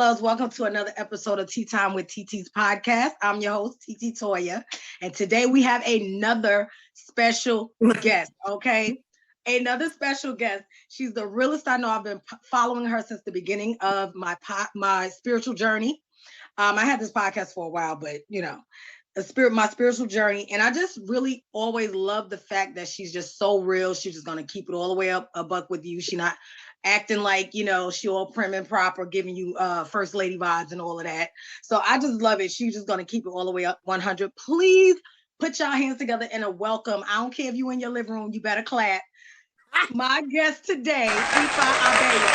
loves, welcome to another episode of Tea Time with TiTi's podcast. I'm your host, TiTi Toya, and today we have another special guest, okay? Another special guest. She's the realest I know. I've been following her since the beginning of my spiritual journey. I had this podcast for a while, but my spiritual journey, and I just really always love the fact that she's just so real. She's just gonna keep it all the way up a buck with you. She's not acting like she all prim and proper, giving you first lady vibes and all of that. So I just love it. She's just gonna keep it all the way up 100. Please put your hands together in a welcome. I don't care if you in your living room, you better clap. My guest today, Ifa Abeyo.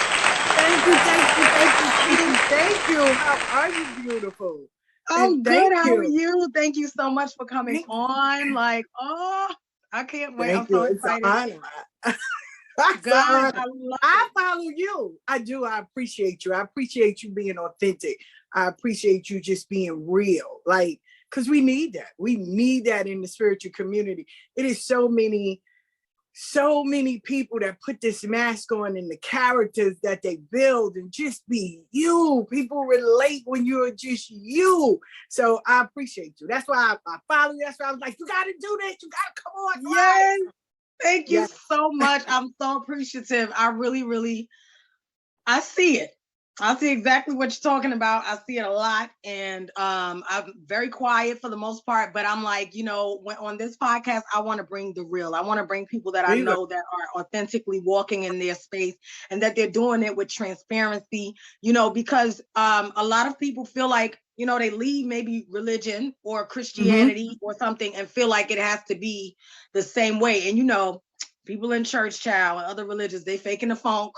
Thank you. How are you, beautiful? I'm good. How are you? Thank you so much for coming on. I can't wait. I'm so excited. God, I follow you. I do. I appreciate you. I appreciate you being authentic. I appreciate you just being real. Because we need that. We need that in the spiritual community. It is so many people that put this mask on and the characters that they build and just be you. People relate when you're just you. So I appreciate you. That's why I follow you. That's why I was like, you got to do this. You got to come on. Yes. Thank you so much. I'm so appreciative. I really, I see it. I see exactly what you're talking about. I see it a lot. And I'm very quiet for the most part, but I'm like, when on this podcast, I want to bring the real. I want to bring people that I know that are authentically walking in their space and that they're doing it with transparency, because a lot of people feel like, they leave maybe religion or Christianity or something and feel like it has to be the same way. And, people in church, child, and other religions, they faking the funk,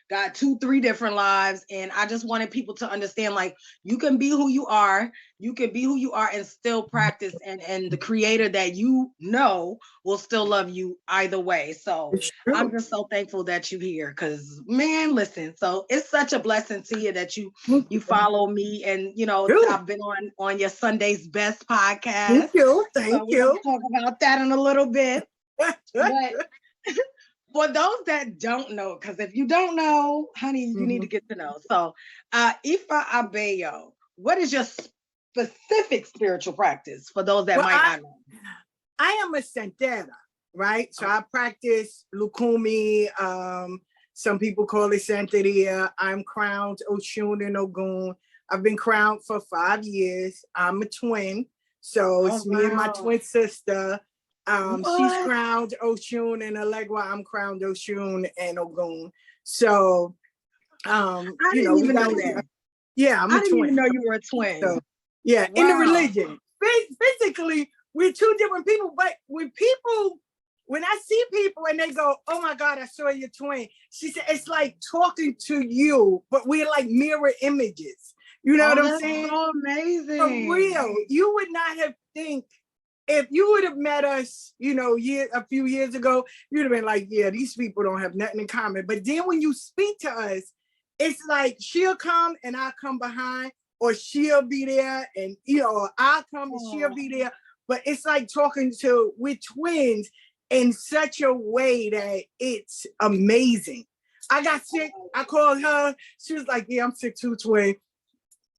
got 2-3 different lives. And I just wanted people to understand, you can be who you are. You can be who you are and still practice. And the creator that will still love you either way. So I'm just so thankful that you're here because, man, listen. So it's such a blessing to you that you follow me. And, I've been on your Sunday's Best podcast. Thank you. We'll talk about that in a little bit. But for those that don't know, because if you don't know, honey, you need to get to know. So, Ifa Abeyo, what is your specific spiritual practice for those that might not know? I am a Santera, right? So I practice Lucumi. Some people call it Santaria. I'm crowned Oshun and Ogun. I've been crowned for 5 years. I'm a twin. So it's me and my twin sister. She's crowned Oshun and Alegua. I'm crowned Oshun and Ogun. So, I didn't even know that. Yeah, I didn't even know you were a twin. So, yeah, in the religion. Physically, we're two different people. But when I see people and they go, "Oh my God, I saw your twin," she said, "It's like talking to you, but we're like mirror images." You know what I'm saying? So amazing. For real, you would not have think. If you would have met us, a few years ago, you'd have been like, yeah, these people don't have nothing in common. But then when you speak to us, it's like she'll come and I'll come behind, or she'll be there and, I'll come and she'll be there. But it's like with twins in such a way that it's amazing. I got sick. I called her. She was like, yeah, I'm sick too, twin.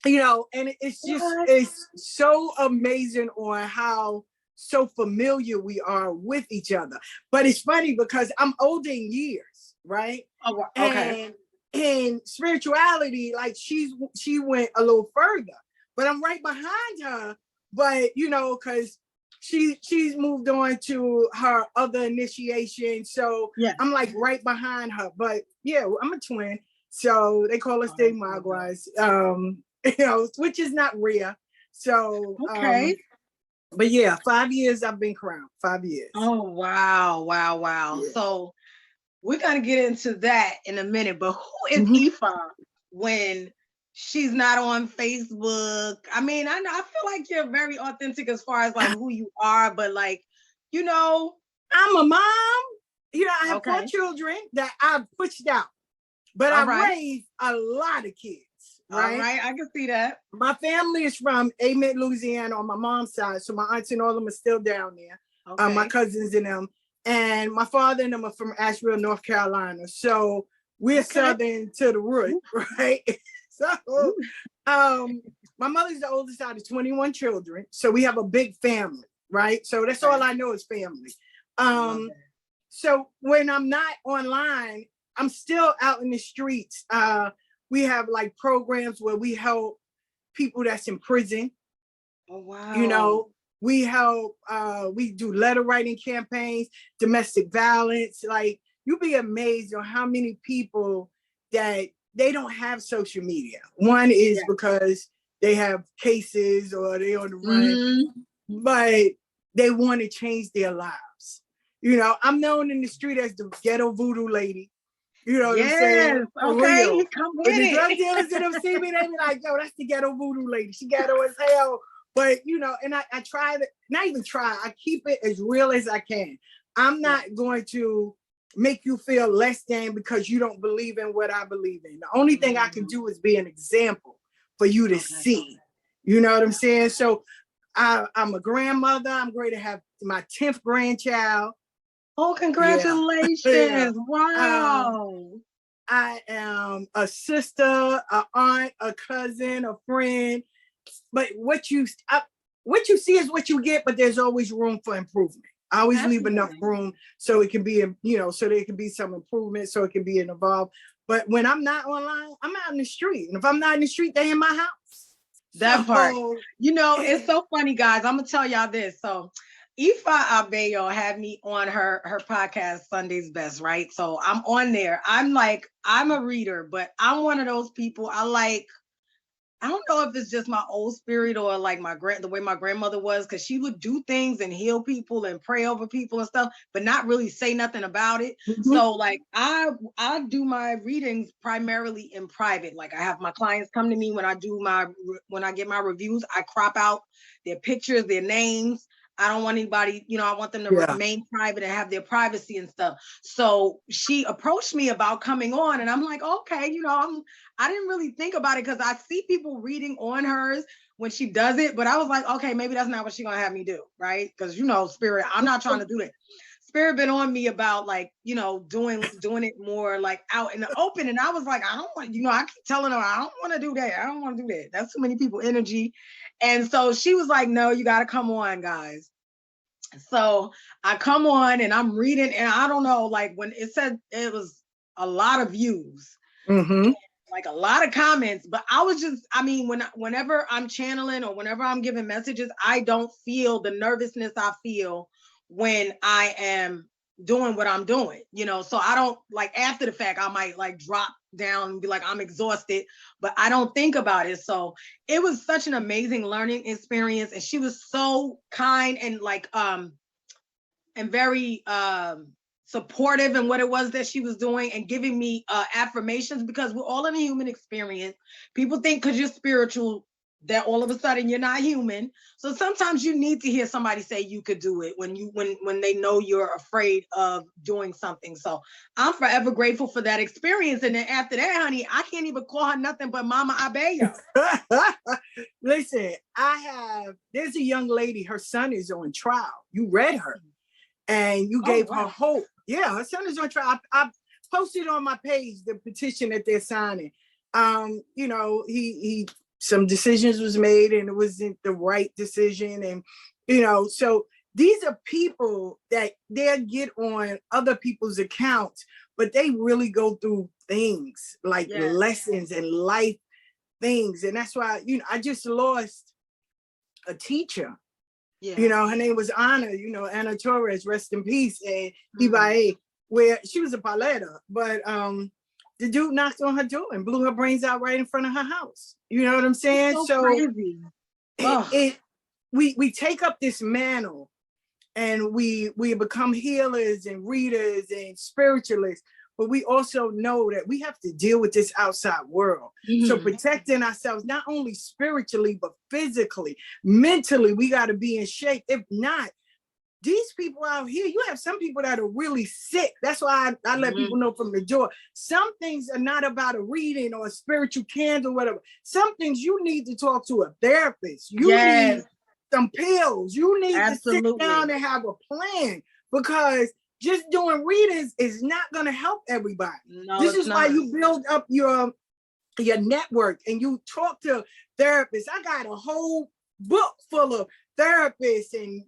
And it's just, it's so amazing on how so familiar we are with each other. But it's funny because I'm older in years, right? Oh, okay. And spirituality, she went a little further, but I'm right behind her. But because she's moved on to her other initiation, so I'm right behind her. But yeah, I'm a twin, so they call us the Maguas, which is not rare. So but yeah, 5 years I've been crowned. 5 years. Oh, wow. Yeah. So we're going to get into that in a minute, but who is Ifa when she's not on Facebook? I mean, I feel like you're very authentic as far as who you are, but I'm a mom. I have 4 children that I've pushed out, but I raised a lot of kids. Right? All right, I can see that. My family is from Amen, Louisiana on my mom's side. So my aunts and all of them are still down there. Okay. My cousins and them. And my father and them are from Asheville, North Carolina. So we're Southern to the root, right? So, my mother's the oldest out of 21 children. So we have a big family, right? So that's all I know is family. So when I'm not online, I'm still out in the streets. We have like programs where we help people that's in prison. Oh, wow. You know, we help, we do letter writing campaigns, domestic violence. Like, you'd be amazed on how many people that they don't have social media. One is because they have cases or they on the run, but they want to change their lives. You know, I'm known in the street as the ghetto voodoo lady. You know what I'm saying? For okay, real. come with When the it. drug dealers that have seen me, they be like, yo, that's the ghetto voodoo lady. She ghetto as hell. But, you know, and I try to, not even try, I keep it as real as I can. I'm not going to make you feel less than because you don't believe in what I believe in. The only thing I can do is be an example for you to see. You know what I'm saying? So I'm a grandmother. I'm going to have my 10th grandchild. Oh, congratulations. Yeah. Wow. I am a sister, an aunt, a cousin, a friend. But what you see is what you get, but there's always room for improvement. I always leave enough room so it can be, you know, so there can be some improvement, so it can be involved. But when I'm not online, I'm out in the street. And if I'm not in the street, they in my house. That part. You know, it's so funny, guys. I'm gonna tell y'all this. So Ifa Abeyo had me on her podcast, Sunday's Best, right? So I'm on there. I'm a reader, but I'm one of those people I don't know if it's just my old spirit or like the way my grandmother was, because she would do things and heal people and pray over people and stuff, but not really say nothing about it. So like I do my readings primarily in private. Like I have my clients come to me when I get my reviews, I crop out their pictures, their names. I don't want anybody, you know, I want them to remain private and have their privacy and stuff. So she approached me about coming on and I'm like, okay, you know, I didn't really think about it because I see people reading on hers when she does it, but I was like, okay, maybe that's not what she's gonna have me do, right? Because you know, Spirit, I'm not trying to do that. Spirit been on me about like, you know, doing it more like out in the open. And I was like, I don't want, you know, I keep telling her, I don't want to do that. I don't want to do that. That's too many people energy. And so she was like, no, you got to come on, guys. So I come on and I'm reading and I don't know, like when it said it was a lot of views, like a lot of comments, but I was just, I mean, whenever I'm channeling or whenever I'm giving messages, I don't feel the nervousness I feel when I am doing what I'm doing, you know, so I don't like after the fact, I might like drop down and be like, I'm exhausted, but I don't think about it. So it was such an amazing learning experience. And she was so kind and like, and very, supportive in what it was that she was doing and giving me affirmations, because we're all in a human experience. People think because you're spiritual that all of a sudden you're not human. So sometimes you need to hear somebody say you could do it when they know you're afraid of doing something. So I'm forever grateful for that experience. And then after that, honey, I can't even call her nothing but Mama Abeyo. Listen, there's a young lady, her son is on trial. You read her and you gave her hope. Yeah, her son is on trial. I posted on my page the petition that they're signing. You know, he some decisions was made and it wasn't the right decision. And, you know, so these are people that they get on other people's accounts, but they really go through things like lessons and life things. And that's why, you know, I just lost a teacher. You know, her name was Anna, you know, Anna Torres, rest in peace, and Ibae, where she was a paleta, but the dude knocked on her door and blew her brains out right in front of her house. You know what I'm saying? So crazy. We take up this mantle and we become healers and readers and spiritualists, but we also know that we have to deal with this outside world. So protecting ourselves, not only spiritually, but physically, mentally, we got to be in shape. If not, these people out here, you have some people that are really sick. That's why I let people know from the door. Some things are not about a reading or a spiritual candle, or whatever. Some things you need to talk to a therapist. You need some pills. You need to sit down and have a plan, because just doing readings is not going to help everybody. No, this is why you build up your your network and you talk to therapists. I got a whole book full of therapists and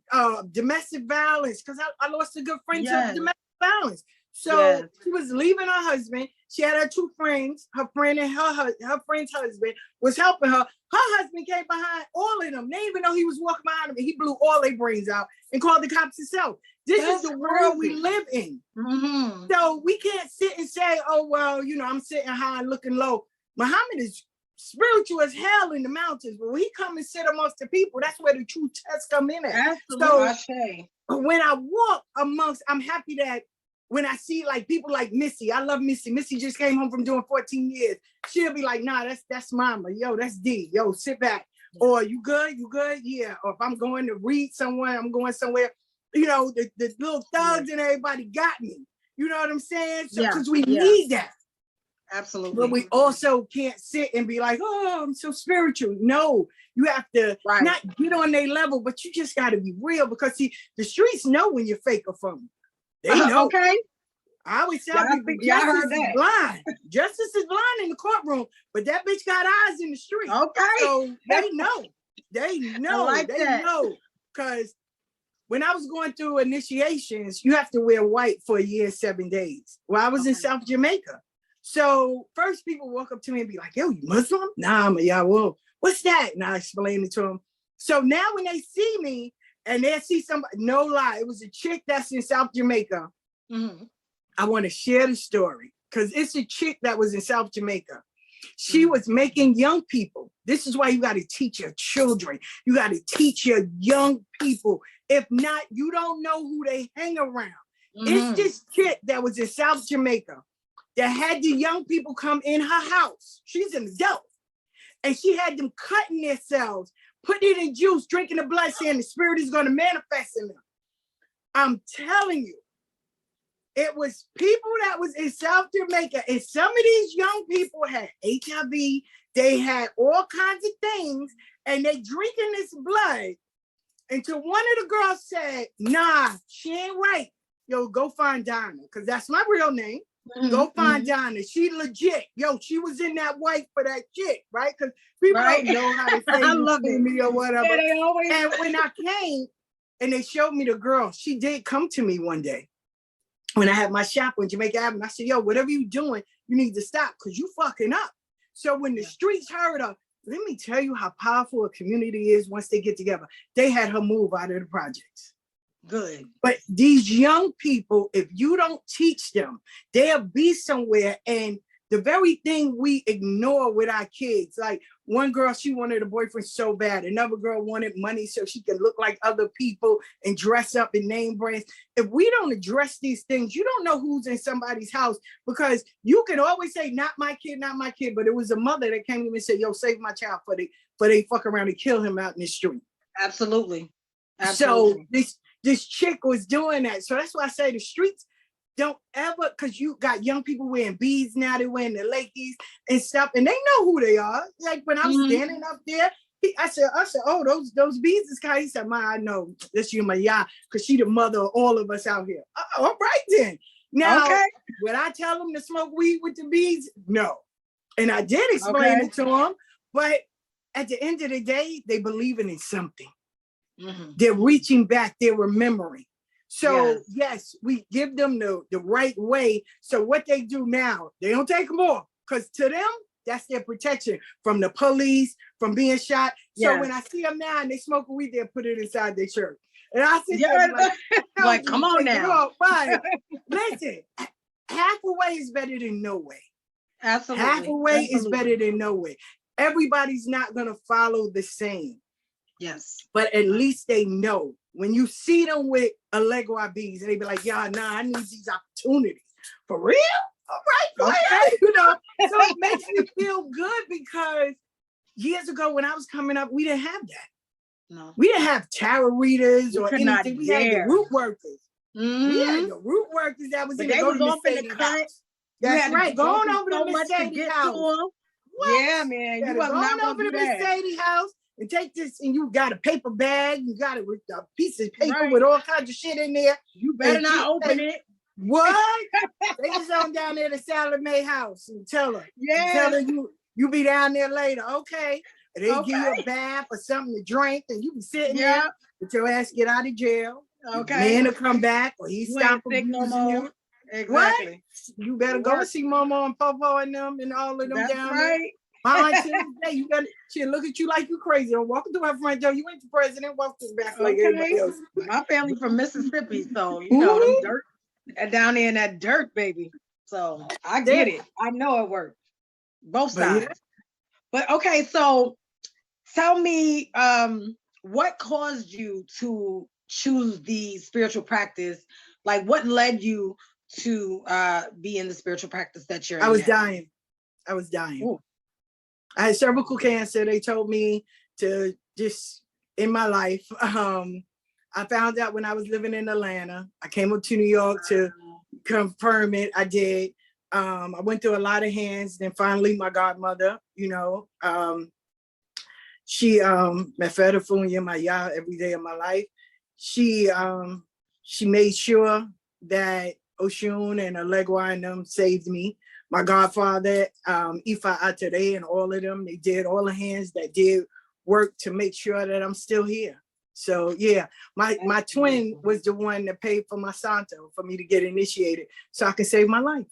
domestic violence because I lost a good friend to domestic violence. So she was leaving her husband. She had her two friends. Her friend and her friend's husband was helping her. Her husband came behind all of them. They didn't even know he was walking behind them. And he blew all their brains out and called the cops himself. This is the world we live in. Mm-hmm. So we can't sit and say, oh, well, you know, I'm sitting high and looking low. Muhammad is spiritual as hell in the mountains, but when he come and sit amongst the people, that's where the true tests come in at. Absolutely. So when I walk amongst, I'm happy that when I see like people like Missy, I love Missy. Missy just came home from doing 14 years. She'll be like, nah, that's mama. Yo, that's D. Yo, sit back. Or you good? You good? Yeah. Or if I'm going to read somewhere, I'm going somewhere, you know, the little thugs and everybody got me. You know what I'm saying? So because we need that. Absolutely. But we also can't sit and be like, oh, I'm so spiritual. No, you have to not get on their level, but you just got to be real because see, the streets know when you're fake or phony. They know. Okay. I always tell people, justice is blind. Justice is blind in the courtroom, but that bitch got eyes in the street. Okay. So they know. They know. They know. Because when I was going through initiations, you have to wear white for a year and 7 days. Well, I was in South Jamaica. So first people walk up to me and be like, yo, you Muslim? Nah, I'm a Yahweh. What's that? And I explained it to them. So now when they see me and they see somebody, no lie, it was a chick that's in South Jamaica. Mm-hmm. I want to share the story because it's a chick that was in South Jamaica. She was making young people. This is why you got to teach your children. You got to teach your young people. If not, you don't know who they hang around. Mm-hmm. It's this chick that was in South Jamaica that had the young people come in her house. She's an adult. And she had them cutting themselves, putting it in juice, drinking the blood, saying the spirit is going to manifest in them. I'm telling you, it was people that was in South Jamaica, and some of these young people had HIV, they had all kinds of things, and they drinking this blood until one of the girls said, nah, she ain't right. Yo, go find Donna, because that's my real name. Mm-hmm. Go find Donna. She legit. Yo, she was in that white for that chick, right? Because people don't know how to say me or whatever. And when I came and they showed me the girl, she did come to me one day when I had my shop on Jamaica Avenue. I said, yo, whatever you doing, you need to stop because you fucking up. So when the streets heard her, let me tell you how powerful a community is once they get together. They had her move out of the projects. Good. But these young people, if you don't teach them, they'll be somewhere. And the very thing we ignore with our kids, like one girl, she wanted a boyfriend so bad. Another girl wanted money so she could look like other people and dress up in name brands. If we don't address these things, you don't know who's in somebody's house because you can always say, not my kid, not my kid. But it was a mother that came to me and said, yo, save my child for they fuck around and kill him out in the street. Absolutely. So this chick was doing that. So that's why I say the streets don't ever, because you got young people wearing beads now, they're wearing the Lakers and stuff, and they know who they are. Like when I was standing up there, I said, oh, those beads is kind. He said, Ma, I know that's you, Maya, because she the mother of all of us out here. All right then. Now, would I tell them to smoke weed with the beads? No. And I did explain it to them, but at the end of the day, they believing in something. Mm-hmm. They're reaching back, they're remembering. So yes, we give them the right way. So what they do now, they don't take them off because to them, that's their protection from the police, from being shot. So when I see them now and they smoke weed, they'll put it inside their shirt. And I sit there like, come on now. But listen, half a way is better than no way. Absolutely. Half a way is better than no way. Everybody's not going to follow the same. Yes. But at least they know. When you see them with Allegro beads and they be like, yeah, nah, I need these opportunities. For real? All right, okay. You know, so it makes me feel good because years ago when I was coming up, we didn't have that. No. We didn't have tarot readers or anything. We had the root workers. Mm-hmm. We had the root workers that was in the Mercedes house. That's right. Going over to the Mercedes house. Yeah, man. You was not over to the Mercedes house. And take this, and you got a paper bag, you got it with a piece of paper with all kinds of shit in there. You better not open it. What? They just on down there to Salome house and tell her. Yeah. Tell her You be down there later, okay? And they Okay. give you a bath or something to drink, and you be sitting Yeah. there until your ass get out of jail. Okay. Man will come back, or he You stop ain't sick no abusing more. you. Exactly. What? You better go and see Momo and Popo and them and all of them That's down right. there. My auntie, you better, she'll look at you like you crazy. Or walking through her front door, you ain't the president, walking back like everybody else. My family from Mississippi, so you know them dirt down there in that dirt, baby. So I get it. I know it worked. Both sides. But okay, so tell me, what caused you to choose the spiritual practice? Like, what led you to be in the spiritual practice that you're in? I was dying. Ooh. I had cervical cancer. They told me to just in my life. I found out when I was living in Atlanta. I came up to New York to confirm it. I did. I went through a lot of hands. Then finally, my godmother, she Mefera my yah every day of my life. She made sure that Oshun and Alegua and them saved me. My godfather, Ifa Abeyo, and all of them, they did all the hands that did work to make sure that I'm still here. So yeah, my twin was the one that paid for my Santo for me to get initiated so I could save my life.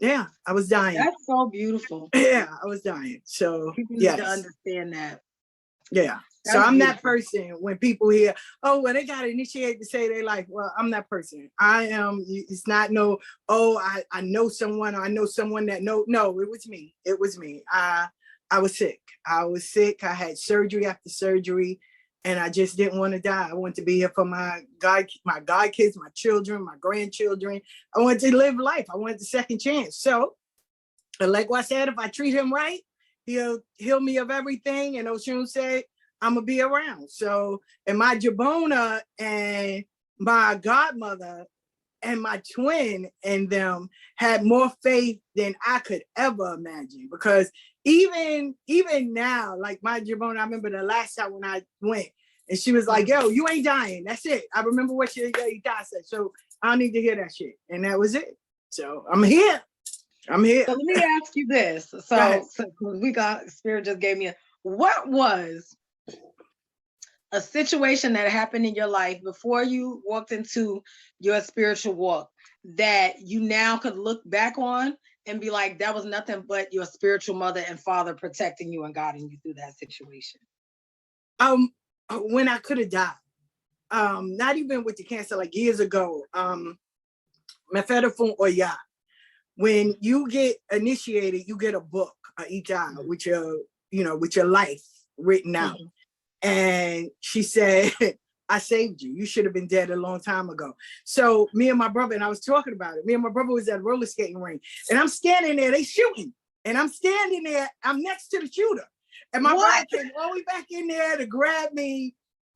Yeah, I was dying. That's so beautiful. Yeah, I was dying. So people need to understand that. Yeah. That's so I'm beautiful. That person when people hear, oh, well, they got to initiate to say their life. Well, I'm that person. I am. It's not no, oh, I know someone or I know someone that no, it was me. It was me. I was sick. I had surgery after surgery and I just didn't want to die. I wanted to be here for my god kids, my children, my grandchildren. I wanted to live life. I wanted the second chance. So like I said, if I treat him right, he'll heal me of everything. And Oshun said, I'm gonna be around. So, and my Jabona and my godmother and my twin and them had more faith than I could ever imagine. Because even now, like my Jabona, I remember the last time when I went, and she was like, yo, you ain't dying. That's it. I remember what your dad said. So I don't need to hear that shit. And that was it. So I'm here. So let me ask you this. So we got, Spirit just gave me what was a situation that happened in your life before you walked into your spiritual walk that you now could look back on and be like, that was nothing but your spiritual mother and father protecting you and guiding you through that situation? When I could have died. Not even with the cancer, like years ago. Mefera Oya. When you get initiated, you get a book, with your life written out. And she said, I saved you. You should have been dead a long time ago. So me and my brother, and I was talking about it. Me and my brother was at a roller skating ring. And I'm standing there, they shooting. And I'm standing there, I'm next to the shooter. And my brother came all the way back in there to grab me.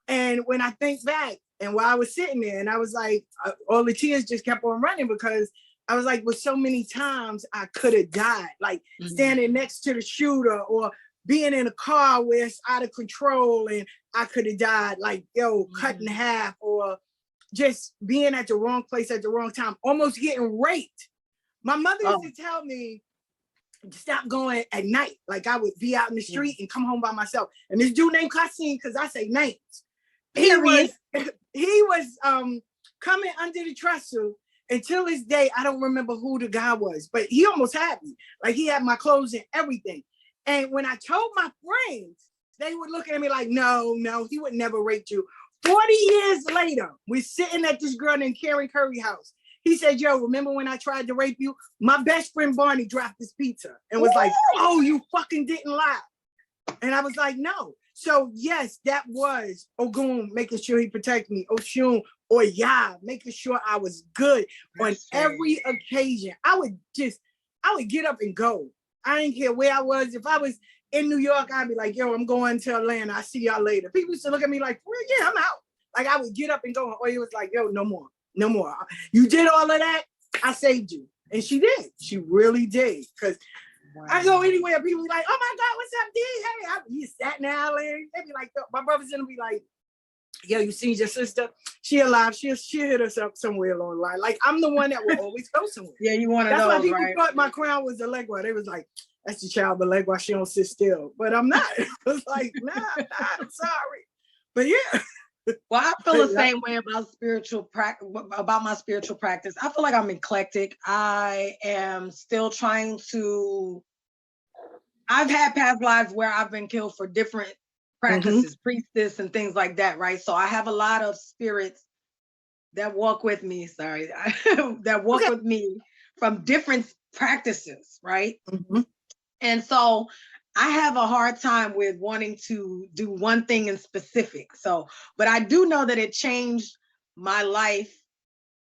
And when I think back, and while I was sitting there, and I was like, all the tears just kept on running because I was like, with so many times I could have died, like standing next to the shooter or being in a car where it's out of control and I could have died, like, cut in half, or just being at the wrong place at the wrong time, almost getting raped. My mother used to tell me, stop going at night. Like I would be out in the street and come home by myself. And this dude named Kasim, because I say names, he was coming under the trestle. Until this day, I don't remember who the guy was, but he almost had me. Like he had my clothes and everything. And when I told my friends, they would look at me like, no, he would never rape you. 40 years later, we're sitting at this girl named Karen Curry house. He said, yo, remember when I tried to rape you? My best friend Barney dropped this pizza and was like, oh, you fucking didn't lie. And I was like, no. So yes, that was Ogun making sure he protected me. Oshun or Yah making sure I was good on every occasion. I would get up and go. I didn't care where I was. If I was in New York, I'd be like, yo, I'm going to Atlanta. I'll see y'all later. People used to look at me like, well, yeah, I'm out. Like I would get up and go. And Oya was like, yo, no more. You did all of that. I saved you. And she did. She really did. Because I go anywhere, people be like, oh my God, what's up, D? Hey, you Staten Island. They be like, my brother's gonna be like, yo, you seen your sister? She alive. She'll hit us up somewhere along the line. Like I'm the one that will always go somewhere. Yeah, you want to know. That's why people thought my crown was a Legua. They was like, that's the child of leg while she don't sit still. But I'm not. It's like, nah, I'm sorry. But yeah. Well, I feel the same way about my spiritual practice. I feel like I'm eclectic. I am still trying to. I've had past lives where I've been killed for different practices, priestess and things like that, right? So I have a lot of spirits that walk with me. Sorry, that walk with me from different practices, right? And so I have a hard time with wanting to do one thing in specific. So, but I do know that it changed my life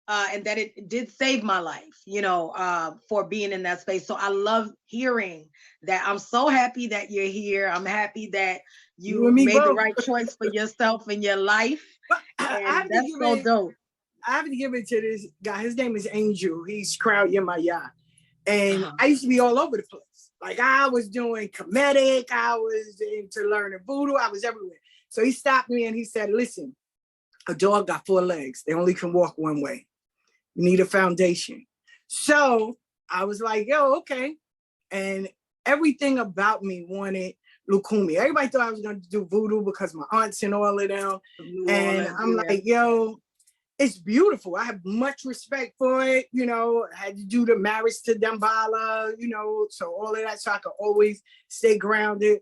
and that it did save my life, you know, for being in that space. So I love hearing that. I'm so happy that you're here. I'm happy that you made the right choice for yourself and your life. And that's so dope. I have to give it to this guy. His name is Angel. He's Crowd Yemaya. And I used to be all over the place. Like I was doing comedic, I was into learning voodoo, I was everywhere. So he stopped me and he said, listen, a dog got 4 legs. They only can walk one way. You need a foundation. So I was like, yo, okay. And everything about me wanted Lucumi. Everybody thought I was going to do voodoo because my aunts and all of them. And I'm like, yo, it's beautiful. I have much respect for it. You know, I had to do the marriage to Dambala, you know, so all of that, so I could always stay grounded.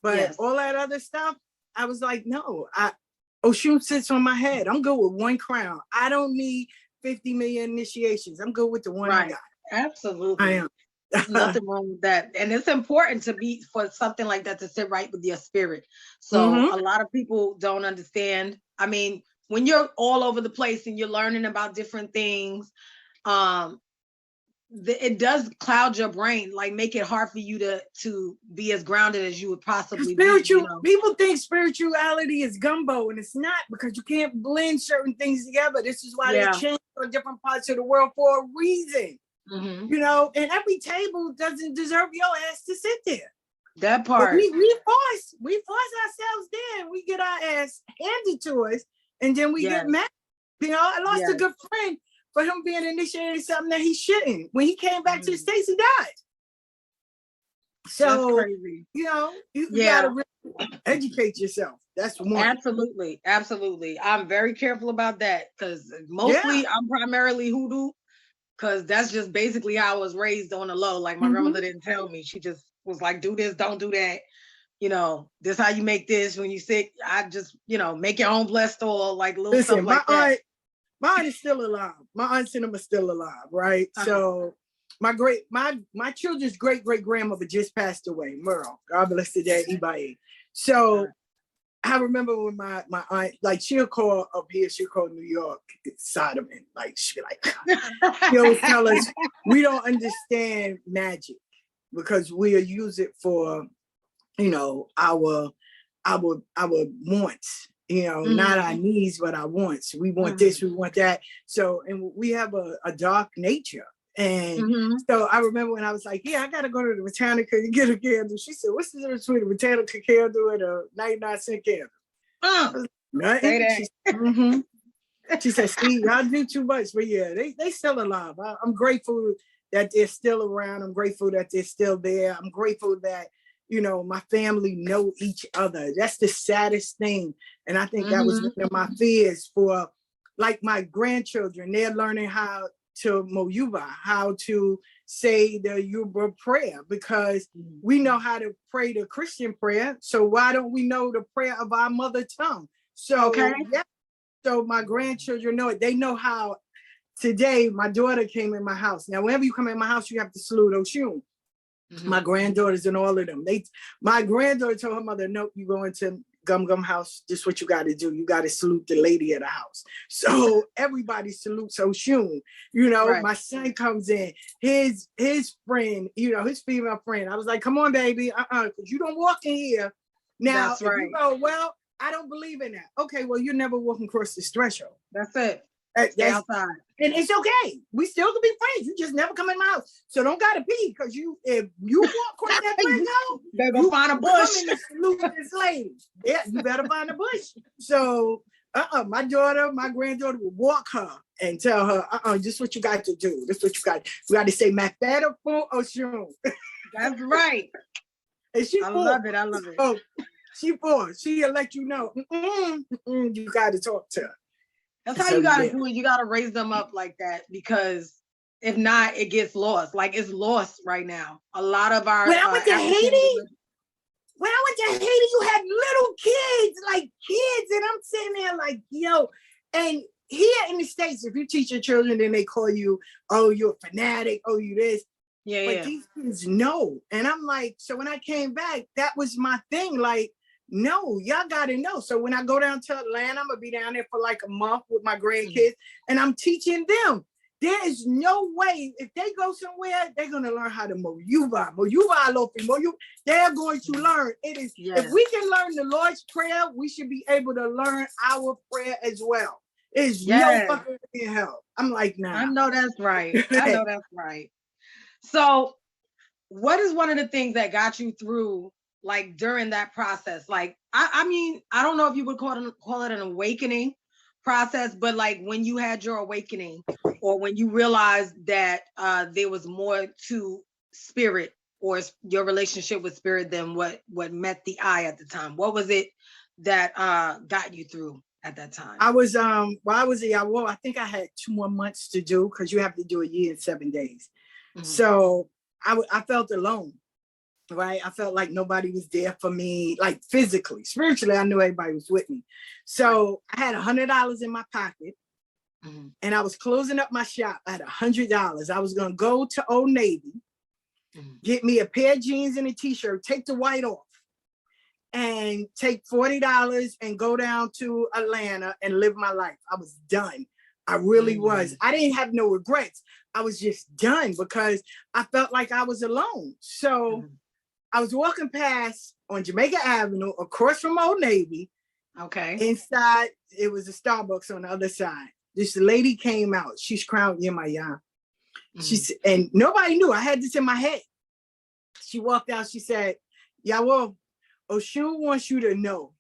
But all that other stuff, I was like, no, Oshun sits on my head. I'm good with 1 crown. I don't need 50 million initiations. I'm good with the one I got. Absolutely. I am. Nothing wrong with that. And it's important to be for something like that to sit right with your spirit. So a lot of people don't understand. I mean, when you're all over the place and you're learning about different things, it does cloud your brain, like make it hard for you to be as grounded as you would possibly be. You know? People think spirituality is gumbo, and it's not, because you can't blend certain things together. This is why they change on different parts of the world for a reason. You know, and every table doesn't deserve your ass to sit there. That part. But we force ourselves there. We get our ass handed to us, and then we get mad. You know, I lost a good friend for him being initiated something that he shouldn't. When he came back to the States, he died. So, you know, you gotta really educate yourself. That's one. Absolutely. Absolutely. I'm very careful about that because mostly I'm primarily hoodoo, because that's just basically how I was raised on the low. Like my grandmother didn't tell me. She just was like, do this, don't do that. You know, this how you make this when you sick. I just, you know, make your own blessed oil, like little stuff like that. My aunt is still alive. My aunts and them are still alive, right? So my children's great grandmother just passed away, Merle. God bless the day, Ibaye. So I remember when my aunt, like, she'll call up here, she'll call New York, Sodom, and like she'll be like, she'll tell us we don't understand magic because we'll use it for, you know, our wants. You know, not our needs, but our wants. We want this, we want that. So, and we have a dark nature. And so I remember when I was like, yeah, I got to go to the Botanica and get a candle. She said, what's the difference between a Botanica candle and a 99-cent candle? Nothing. She said, see, y'all do too much. But yeah, they still alive. I'm grateful that they're still around. I'm grateful that they're still there. I'm grateful that, you know, my family know each other. That's the saddest thing. And I think that was one of my fears for, like, my grandchildren. They're learning how to Moyuba, how to say the Yoruba prayer, because we know how to pray the Christian prayer. So why don't we know the prayer of our mother tongue? So, so my grandchildren know it. They know how. Today, my daughter came in my house. Now, whenever you come in my house, you have to salute Oshun. My granddaughters and all of them. My granddaughter told her mother, nope, you go into Gum house, just what you got to do. You got to salute the lady of the house. So everybody salutes Oshun. You know, my son comes in, his friend, you know, his female friend. I was like, come on, baby, because you don't walk in here. Now, if you go, well, I don't believe in that. Okay, well, you're never walking across this threshold. That's it. Stay outside. And it's okay. We still can be friends. You just never come in my house. So don't gotta pee, because if you walk across that threshold, they're gonna find a bush. Salute this lady. Yeah, you better find a bush. So my granddaughter will walk her and tell her, this is what you got to do. This is what you got. You got to say Mafeta for Oshun. That's right. And she I full. love it. I love it. Oh, she full. She'll let you know. You got to talk to her. That's how you gotta do it. You gotta raise them up like that, because if not, it gets lost. Like, it's lost right now. A lot of our when I went to Haiti, you had little kids, and I'm sitting there like, yo. And here in the States, if you teach your children, then they call you, oh, you're a fanatic, oh, you this. Yeah, but these kids know. And I'm like, so when I came back, that was my thing. Like, no, y'all gotta know. So when I go down to Atlanta, I'm gonna be down there for like a month with my grandkids, and I'm teaching them. There is no way, if they go somewhere, they're gonna learn how to moyuba, lofi. They're going to learn. It is, if we can learn the Lord's Prayer, we should be able to learn our prayer as well. It's no fucking hell. I'm like, nah. I know that's right. I know that's right. So what is one of the things that got you through, like, during that process? Like, I mean, I don't know if you would call it an awakening process, but like when you had your awakening, or when you realized that there was more to spirit, or your relationship with spirit, than what met the eye at the time. What was it that got you through at that time? I was I think I had 2 more months to do, because you have to do a year in 7 days. So I felt alone, right? I felt like nobody was there for me, like physically. Spiritually, I knew everybody was with me. So I had $100 in my pocket, and I was closing up my shop. I had $100. I was gonna go to Old Navy, get me a pair of jeans and a t-shirt, take the white off, and take $40 and go down to Atlanta and live my life. I was done. I really was. I didn't have no regrets. I was just done, because I felt like I was alone. So I was walking past on Jamaica Avenue, across from Old Navy. Okay. Inside, it was a Starbucks on the other side. This lady came out. She's crowned Yemaya. And nobody knew. I had this in my head. She walked out. She said, Yawo, Oshun wants you to know,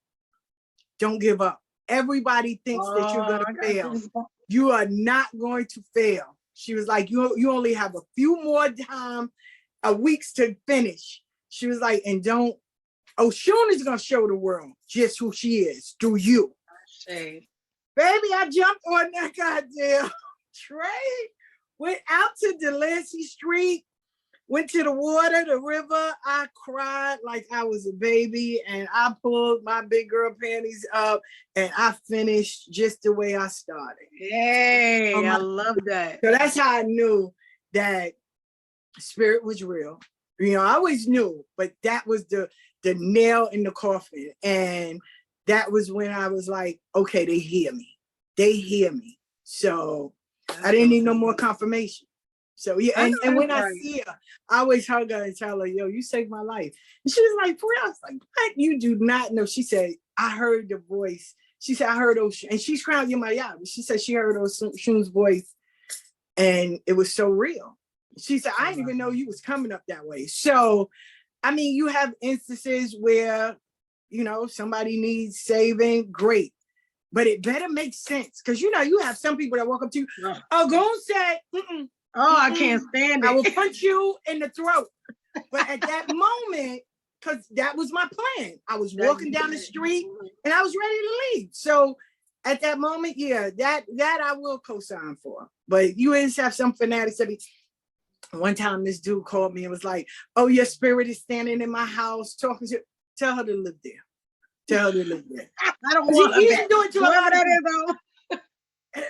don't give up. Everybody thinks that you're going to fail. You are not going to fail. She was like, you only have a few more weeks to finish. She was like, and don't, Oshun is going to show the world just who she is through you. Baby, I jumped on that goddamn train, went out to Delancey Street, went to the water, the river. I cried like I was a baby, and I pulled my big girl panties up, and I finished just the way I started. Hey, I love that. So that's how I knew that spirit was real. You know, I always knew, but that was the nail in the coffin. And that was when I was like, okay, they hear me. They hear me. So I didn't need no more confirmation. So yeah, and when I see her, I always hug her and tell her, yo, you saved my life. And she was like, for real? I was like, what? You do not know. She said, I heard the voice. She said, I heard Oshun. And she's crowned Yemaya. She said she heard Oshun's voice, and it was so real. She said, I didn't even know you was coming up that way. So, I mean, you have instances where, you know, somebody needs saving, great. But it better make sense. Because, you know, you have some people that walk up to you, oh, go and say, I can't stand it. I will punch you in the throat. But at that moment, because that was my plan. I was walking down the street and I was ready to leave. So at that moment, yeah, that I will co-sign for. But you always have some fanatics that be. One time this dude called me and was like, oh, your spirit is standing in my house talking to, tell her to live there. Tell her to live there. I don't want her back. Do it to a lot of people.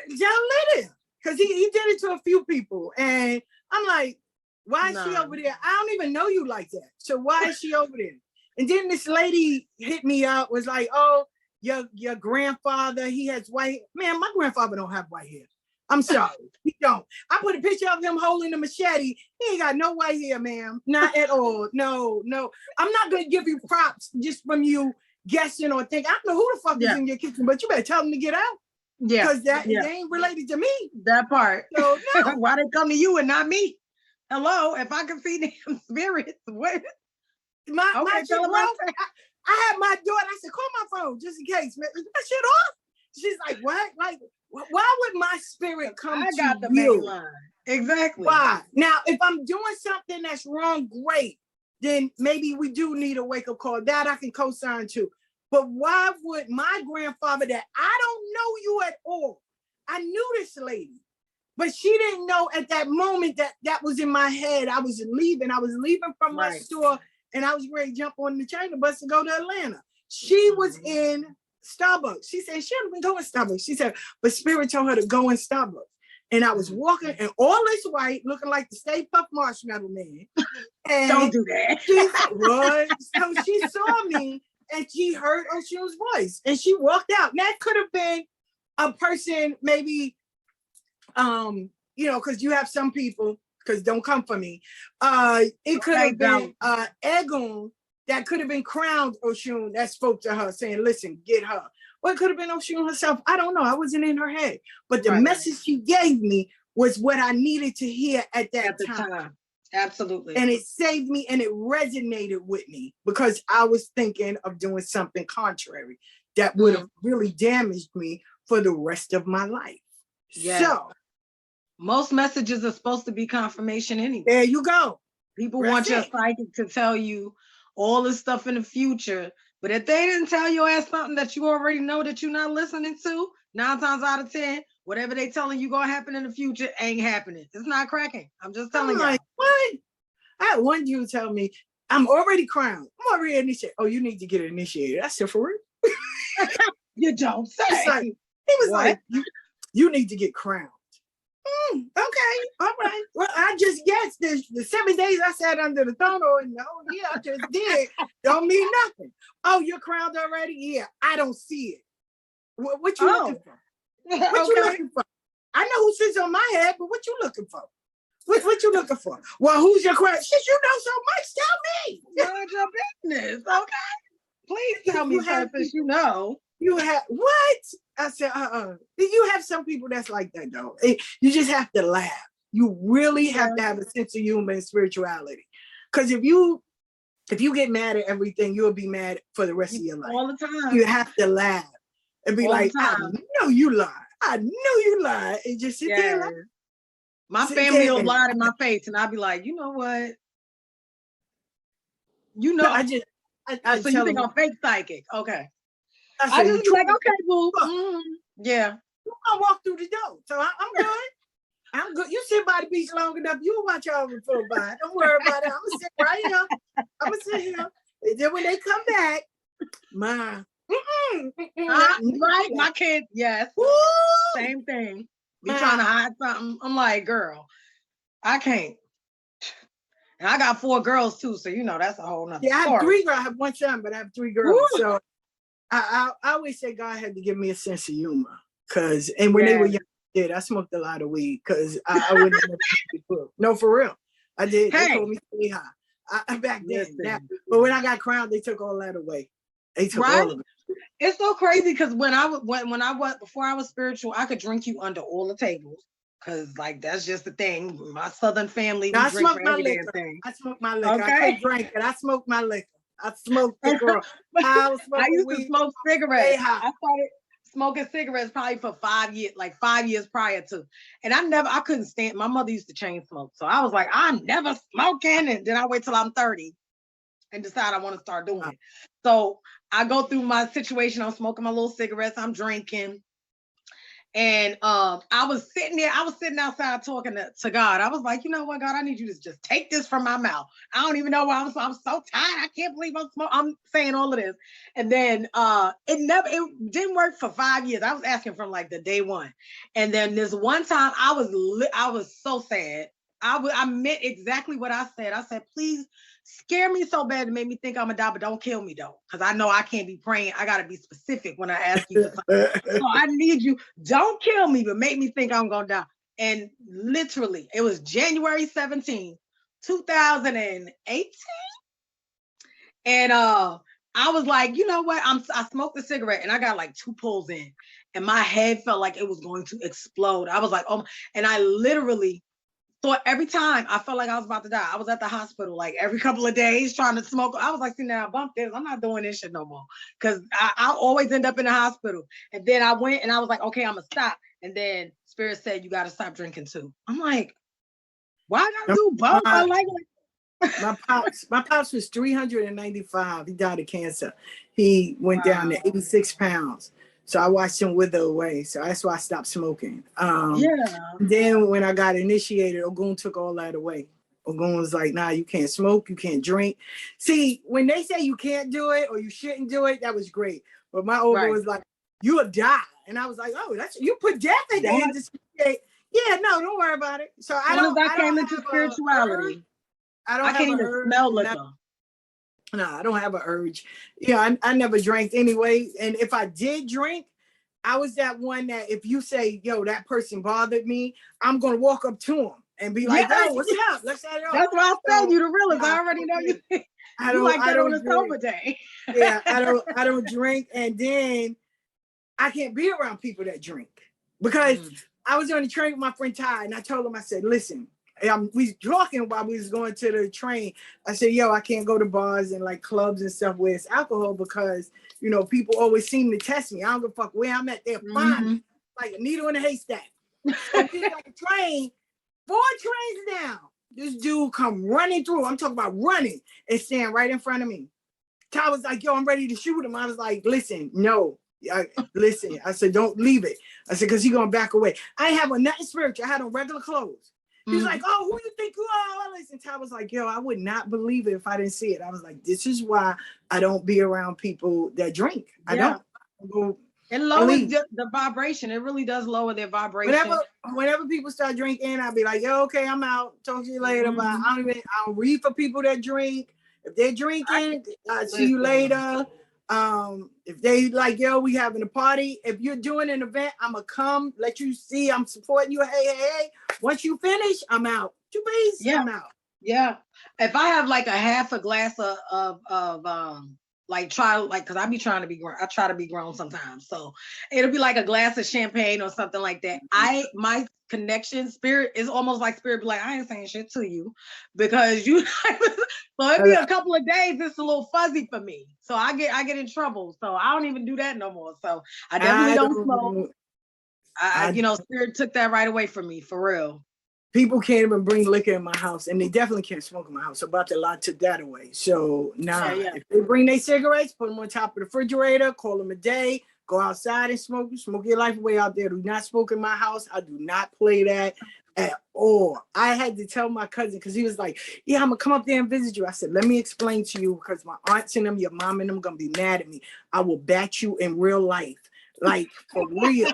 Just live there. Because he did it to a few people. And I'm like, why is she over there? I don't even know you like that. So why is she over there? And then this lady hit me up, was like, oh, your grandfather, he has white. Man, my grandfather don't have white hair. I'm sorry, he don't. I put a picture of him holding a machete. He ain't got no white hair, ma'am. Not at all. No. I'm not going to give you props just from you guessing or thinking. I don't know who the fuck is in your kitchen, but you better tell them to get out. Yeah. Because they ain't related to me. That part. So, no. Why they come to you and not me? Hello, if I can see them spirits, what? My shit, bro, I had my daughter, I said, call my phone just in case. Man, is my shit off? She's like, what? Like, why would my spirit come to you? I got the main line. Exactly. Why? Now, if I'm doing something that's wrong, great. then maybe we do need a wake-up call. That I can co-sign too. But why would my grandfather, that I don't know you at all, I knew this lady, but she didn't know at that moment that that was in my head. I was leaving from my store, and I was ready to jump on the China bus to go to Atlanta. She was in Starbucks. She said she hadn't been going to Starbucks. She said, but Spirit told her to go in Starbucks. And I was walking, and all this white, looking like the Stay Puft Marshmallow Man. And don't do that. So she saw me, and she heard Oshun's voice, and she walked out. And that could have been a person, maybe, because you have some people, because don't come for me. It could have been Egun that could have been crowned Oshun that spoke to her, saying, listen, get her. Or it could have been Oshun herself. I don't know. I wasn't in her head. But the message she gave me was what I needed to hear at that time. Absolutely. And it saved me, and it resonated with me, because I was thinking of doing something contrary that would have really damaged me for the rest of my life. Yeah. So most messages are supposed to be confirmation anyway. There you go. People want your psychic to tell you all this stuff in the future. But if they didn't tell your ass something that you already know that you're not listening to, 9 times out of 10, whatever they telling you gonna happen in the future ain't happening. It's not cracking. I'm just telling you. Like, what? I had one dude tell me, I'm already crowned. I'm already initiated. Oh, you need to get initiated. I said, for real? You don't say. He was like, you need to get crowned. Okay, all right. Well, I just guessed the 7 days I sat under the throne, and the whole year I just did don't mean nothing. Oh, you're crowned already? Yeah, I don't see it. What you looking for? What you looking for? I know who sits on my head, but what you looking for? What you looking for? Well, who's your crown? Shit, you know so much. Tell me. Mind your business, okay? Please tell me something you know. You have what? I said, You have some people that's like that, though. You just have to laugh. You really have to have a sense of humor and spirituality. Because if you get mad at everything, you'll be mad for the rest of your life. All the time. You have to laugh and be like, I know you lie. I know you lie. And just sit there and laugh. My family will lie in my face, and I'll be like, you know what? You know, so you think I'm fake psychic? Okay. I just be like, okay, boo. Yeah. I walk through the door, so I'm good. I'm good. You sit by the beach long enough, you'll watch y'all before by. Don't worry about it. I'm gonna sit right here. I'm gonna sit here. And then when they come back, right, my kids, yes. Woo! Same thing. Be trying to hide something. I'm like, girl, I can't. And I got 4 girls too, so you know that's a whole nother story. I have 3 girls. I have 1 son, but I have 3 girls. Woo! So I always say God had to give me a sense of humor, and when they were young, I smoked a lot of weed because I wouldn't have no, for real, I did. They told me stay high. Back then, but when I got crowned, they took all that away. They took all of it. It's so crazy because before I was spiritual, I could drink you under all the tables. Cause like that's just the thing. My Southern family, we drink for every damn thing. I smoke my liquor. Okay. I can't drink it. I smoke my liquor. I smoked the girl. I used to smoke cigarettes. I started smoking cigarettes probably for 5 years, like 5 years prior to. And I couldn't stand. My mother used to chain smoke, so I was like, I'm never smoking. And then I wait till I'm 30 and decide I want to start doing it. So I go through my situation. I'm smoking my little cigarettes. I'm drinking. And I was sitting outside talking to God. I was like, you know what, God, I need you to just take this from my mouth. I don't even know why I'm so tired. I can't believe I'm saying all of this. And then it didn't work for 5 years. I was asking from like the day one. And then this one time I was so sad. I meant exactly what I said. I said, please scare me so bad to make me think I'm gonna die, but don't kill me though. Because I know I can't be praying. I gotta be specific when I ask you for something. So I need you, don't kill me, but make me think I'm gonna die. And literally, it was January 17, 2018. And I was like, you know what? I smoked a cigarette and I got like 2 pulls in, and my head felt like it was going to explode. I was like, oh, and I literally thought every time I felt like I was about to die. I was at the hospital like every couple of days trying to smoke. I was like, see, now I bumped this. I'm not doing this shit no more. Because I always end up in the hospital. And then I went and I was like, okay, I'm going to stop. And then Spirit said, you got to stop drinking too. I'm like, why I got to do both? I like it. My pops was 395. He died of cancer. He went down to 86 pounds. So I watched him wither away. So that's why I stopped smoking. Then when I got initiated, Ogun took all that away. Ogun was like, nah, you can't smoke, you can't drink. See, when they say you can't do it or you shouldn't do it, that was great. But my Ogun was like, you'll die. And I was like, oh, that's you put death in the initiate. Yeah, no, don't worry about it. So I don't came into spirituality. I can't even smell liquor. No, I don't have an urge. Yeah, I never drank anyway. And if I did drink, I was that one that if you say, yo, that person bothered me, I'm going to walk up to him and be like, yo, what's up? Let's have it off. That's why I said you the realest. I already know you. I don't like that on a sober day. Yeah, I don't drink. And then I can't be around people that drink because I was on the train with my friend Ty and I told him, I said, listen, we was talking while we was going to the train. I said, yo, I can't go to bars and like clubs and stuff where it's alcohol because, you know, people always seem to test me. I don't give a fuck where I'm at. They'll find me like a needle in a haystack. So we got a train, 4 trains down. This dude come running through. I'm talking about running and stand right in front of me. Ty was like, yo, I'm ready to shoot him. I was like, listen, no. Listen. I said, don't leave it. I said, because he's going to back away. I ain't have on nothing spiritual. I had on regular clothes. He's like, oh, who you think you are? Listen, Ty was like, yo, I would not believe it if I didn't see it. I was like, this is why I don't be around people that drink. I don't. It lowers the vibration. It really does lower their vibration. Whenever people start drinking, I'll be like, yo, okay, I'm out. Talk to you later. But I don't read for people that drink. If they're drinking, I'll see you later. If they like, yo, we having a party. If you're doing an event, I'm gonna come, let you see I'm supporting you. Hey. Once you finish, I'm out. I'm out. Yeah. If I have like a half a glass of like because I be trying to be grown. I try to be grown sometimes. So it'll be like a glass of champagne or something like that. My connection spirit is almost like spirit be like, I ain't saying shit to you because you so it'd be a couple of days, it's a little fuzzy for me. So I get in trouble. So I don't even do that no more. So I definitely don't smoke. You know, spirit took that right away from me, for real. People can't even bring liquor in my house, and they definitely can't smoke in my house. So about the lot took that away. So if they bring their cigarettes, put them on top of the refrigerator, call them a day, go outside and smoke your life away out there. Do not smoke in my house. I do not play that at all. I had to tell my cousin because he was like, yeah, I'm gonna come up there and visit you. I said, let me explain to you because my aunts and them, your mom and them gonna be mad at me. I will bat you in real life, like for real.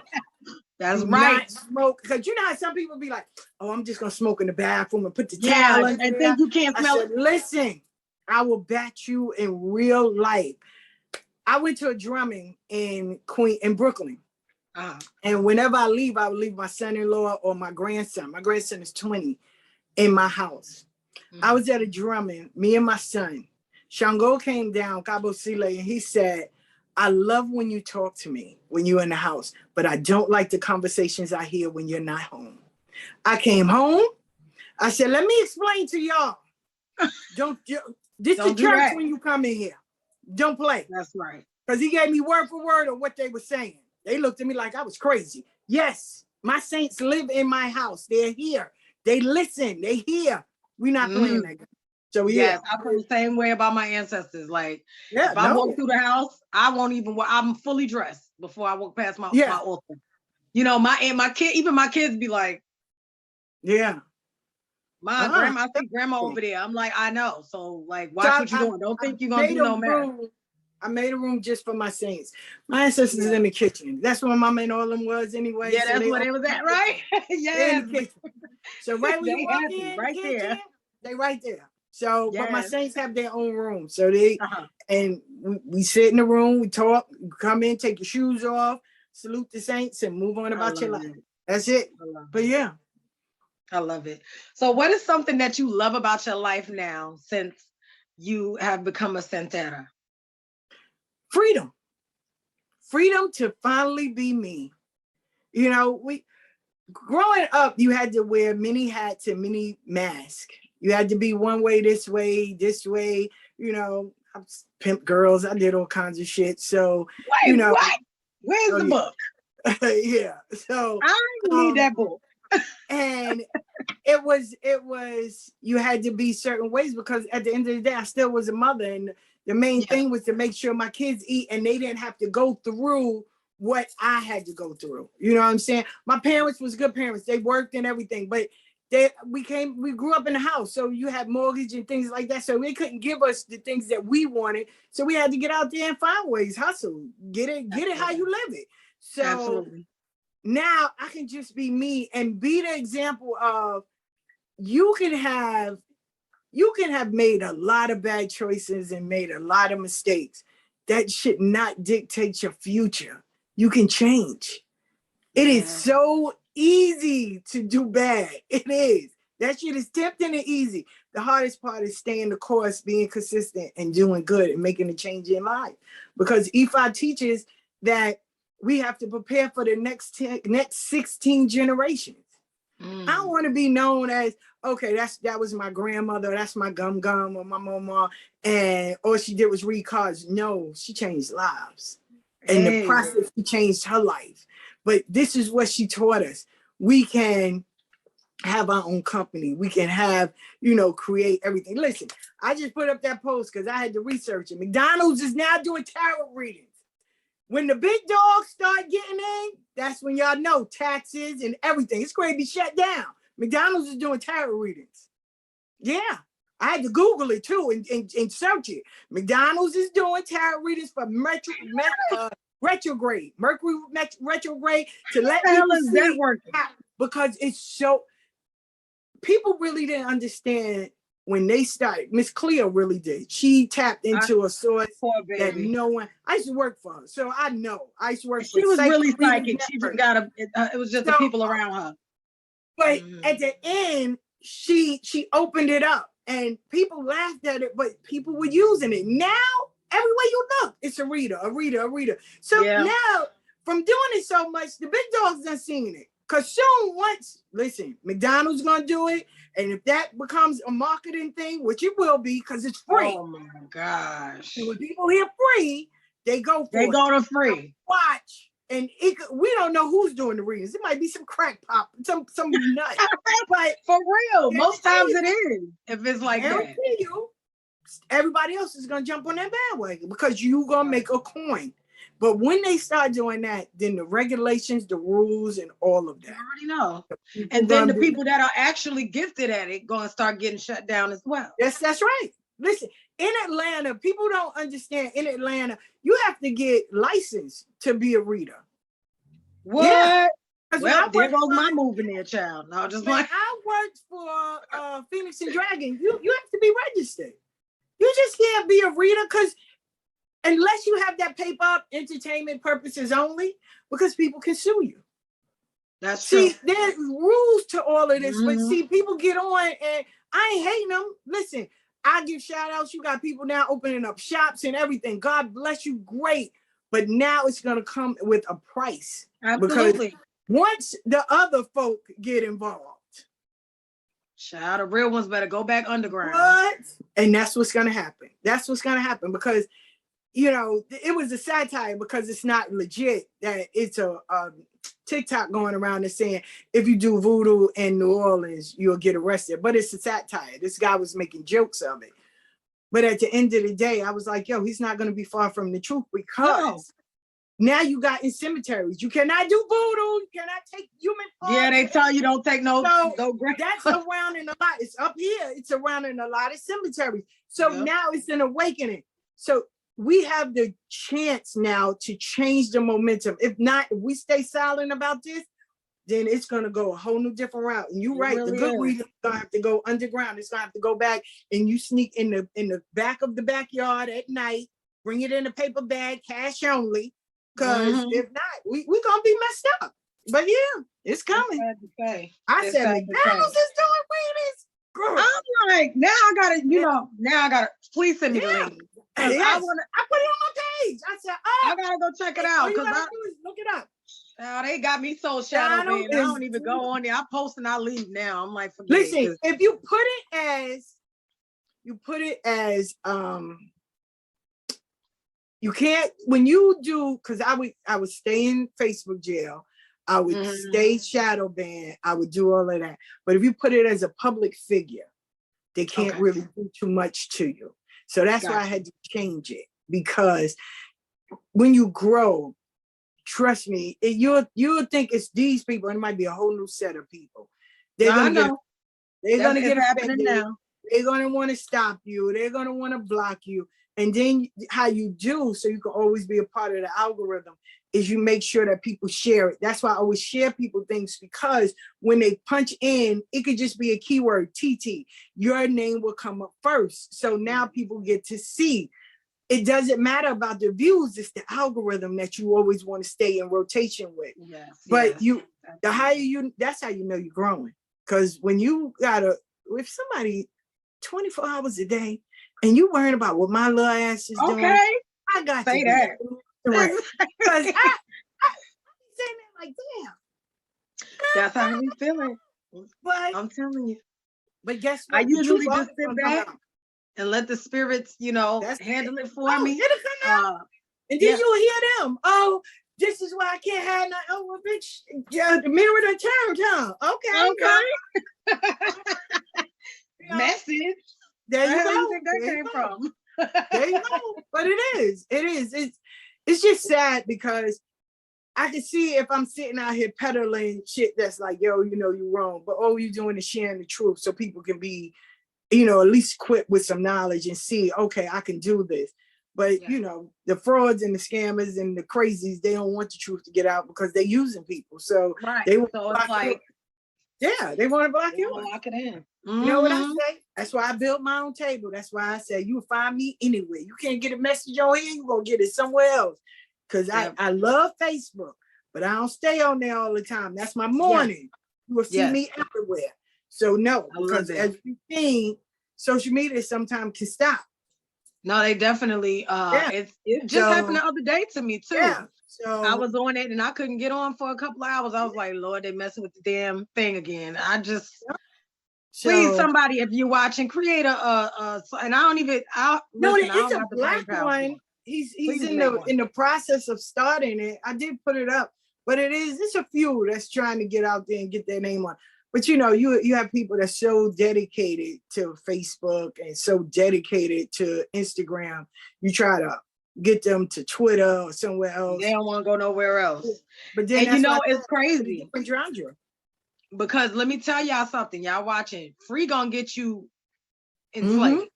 That's right. Smoke because you know how some people be like, "Oh, I'm just gonna smoke in the bathroom and put the towel in and think you can't smell it." Listen, I will bat you in real life. I went to a drumming in Brooklyn, and whenever I leave my son-in-law or my grandson. My grandson is 20 in my house. I was at a drumming, me and my son. Shango came down, Cabo Sile, and he said, I love when you talk to me when you're in the house, but I don't like the conversations I hear when you're not home. I came home. I said, let me explain to y'all. This is church when you come in here. Don't play. That's right. Because he gave me word for word of what they were saying. They looked at me like I was crazy. Yes, my saints live in my house. They're here. They listen. They hear. We're not playing that game. So yes, I feel the same way about my ancestors. Like, if I walk through the house, I won't even. I'm fully dressed before I walk past my altar. You know, my kids be like, grandma, I see grandma over there. I'm like, I know. So like, watch what you're doing. Don't think you're gonna do no matter. I made a room just for my saints. My ancestors in the kitchen. That's where my mama and all them was anyway. Yeah, that's where they was at, right? Yeah. In the kitchen. So right when you walk in, right there, they right there. So, but my saints have their own room. So and we sit in the room, we talk, you come in, take your shoes off, salute the saints, and move on about your life. That's it. But yeah. I love it. So what is something that you love about your life now since you have become a Santera? Freedom. Freedom to finally be me. You know, growing up, you had to wear many hats and many masks. You had to be one way, this way, you know, I pimp girls. I did all kinds of shit. So, you know. What? Where's the book? Yeah. So. I need that book. And it was you had to be certain ways, because at the end of the day I still was a mother, and the main thing was to make sure my kids eat and they didn't have to go through what I had to go through. You know what I'm saying? My parents was good parents. They worked and everything, but we grew up in a house, so you had mortgage and things like that. So they couldn't give us the things that we wanted. So we had to get out there and find ways, hustle, get it how you live it. So absolutely. Now I can just be me and be the example of you can have made a lot of bad choices and made a lot of mistakes. That should not dictate your future. You can change. It is so easy to do bad. It is. That shit is tempting and easy. The hardest part is staying the course, being consistent, and doing good and making a change in life. Because Ifa teaches that we have to prepare for the next 16 generations. I don't want to be known as, okay, that was my grandmother, that's my gum or my mama, and all she did was read cards. No, she changed lives. In the process, she changed her life. But this is what she taught us. We can have our own company. We can have, create everything. Listen, I just put up that post because I had to research it. McDonald's is now doing tarot readings. When the big dogs start getting in, that's when y'all know taxes and everything. It's going to be shut down. McDonald's is doing tarot readings. Yeah. I had to Google it too and search it. McDonald's is doing tarot readings for retrograde, Mercury retrograde, to let people see that working. Because it's so, people really didn't understand when they started. Miss Cleo really did. She tapped into a source that no one. I used to work for her, so I know. I used to work for her. She was really psychic. She just got it was just the people around her. But at the end, she opened it up, and people laughed at it, but people were using it. Now, everywhere you look, it's a reader. So now, from doing it so much, the big dogs done seen it. Because soon, McDonald's gonna do it. And if that becomes a marketing thing, which it will be, because it's free. Oh my gosh. And when people hear free, they go for it. They go to free. Watch. And we don't know who's doing the readings. It might be some crack pop, some nut. But for real, most times it is. If it's like that. Everybody else is gonna jump on that bandwagon because you're gonna make a coin. But when they start doing that, then the regulations, the rules, and all of that. I already know. And then the people that are actually gifted at it going to start getting shut down as well. Yes, that's right. Listen, in Atlanta, people don't understand. In Atlanta, you have to get licensed to be a reader. What? Yeah. Well, there goes my moving there, child. No, just like I worked for Phoenix and Dragon. You have to be registered. You just can't be a reader because unless you have that paper up, entertainment purposes only, because people can sue you. That's true. See, there's rules to all of this, but see, people get on and I ain't hating them. Listen, I give shout outs. You got people now opening up shops and everything. God bless you. Great. But now it's going to come with a price. Absolutely. Because once the other folk get involved, child, the real ones better go back underground. What? And that's what's going to happen. That's what's going to happen because it was a satire because it's not legit. That it's a TikTok going around and saying if you do voodoo in New Orleans, you'll get arrested. But it's a satire. This guy was making jokes of it. But at the end of the day, I was like, yo, he's not going to be far from the truth because now you got in cemeteries. You cannot do voodoo. You cannot take human parts. Yeah, they tell you don't take no. So that's around in a lot. It's up here. It's around in a lot of cemeteries. So now it's an awakening. So we have the chance now to change the momentum. If not, if we stay silent about this, then it's going to go a whole new different route. And you're right, really the good reader is going to have to go underground. It's going to have to go back and you sneak in the back of the backyard at night, bring it in a paper bag, cash only, because if not, we're going to be messed up. But yeah, it's coming. I said McDonald's is doing readings. Girl. I'm like, now I gotta, please send me the link. Yes. I put it on my page. I said, I gotta go check it out. Because look it up. They got me so shadow banned. I don't even go on there. I post and I leave now. I'm like, forget it. Listen, if you put it as you can't when you do because I would stay in Facebook jail. I would stay shadow banned. I would do all of that. But if you put it as a public figure, they can't really do too much to you. So that's why I had to change it, because when you grow, trust me, you'll think it's these people, and it might be a whole new set of people. They're gonna get offended. Now. They're gonna want to stop you. They're gonna want to block you. And then how you do, so you can always be a part of the algorithm, is you make sure that people share it. That's why I always share people things, because when they punch in, it could just be a keyword, TiTi. Your name will come up first. So now people get to see. It doesn't matter about the views, it's the algorithm that you always want to stay in rotation with. But the higher you, that's how you know you're growing. Because when you if somebody 24 hours a day, and you worrying about what my little ass is doing, I got say to that. Right. Because I saying that like, damn. That's how we feeling. But I'm telling you. But guess what? I usually just sit back and let the spirits, handle it for me. It'll come out. And then you'll hear them. Oh, this is why I can't have no. Oh, well, bitch, the mirror done turned, huh? Okay. Message. There you go. You think that came from? There you go. But it is. It's just sad, because I can see if I'm sitting out here peddling shit that's like, yo, you're wrong, but all you're doing is sharing the truth so people can be, at least equipped with some knowledge and see, okay, I can do this. But the frauds and the scammers and the crazies, they don't want the truth to get out because they're using people. So they want they want to block you. Lock it in. You know what I say? That's why I built my own table. That's why I say you will find me anywhere. You can't get a message on here, you're gonna get it somewhere else. Because I love Facebook, but I don't stay on there all the time. That's my morning. You will see me everywhere. So no, because as you've seen, social media sometimes can stop. No, they definitely it just happened the other day to me too. Yeah. So I was on it and I couldn't get on for a couple of hours. I was like, Lord, they messing with the damn thing again. I just please, somebody, if you're watching, create and I don't even it's a black one. He's in the process of starting it. I did put it up, but it's a few that's trying to get out there and get their name on. But you have people that's so dedicated to Facebook and so dedicated to Instagram. You try to get them to Twitter or somewhere else. They don't want to go nowhere else. But then it's crazy. Because let me tell y'all something. Y'all watching, free gonna get you enslaved.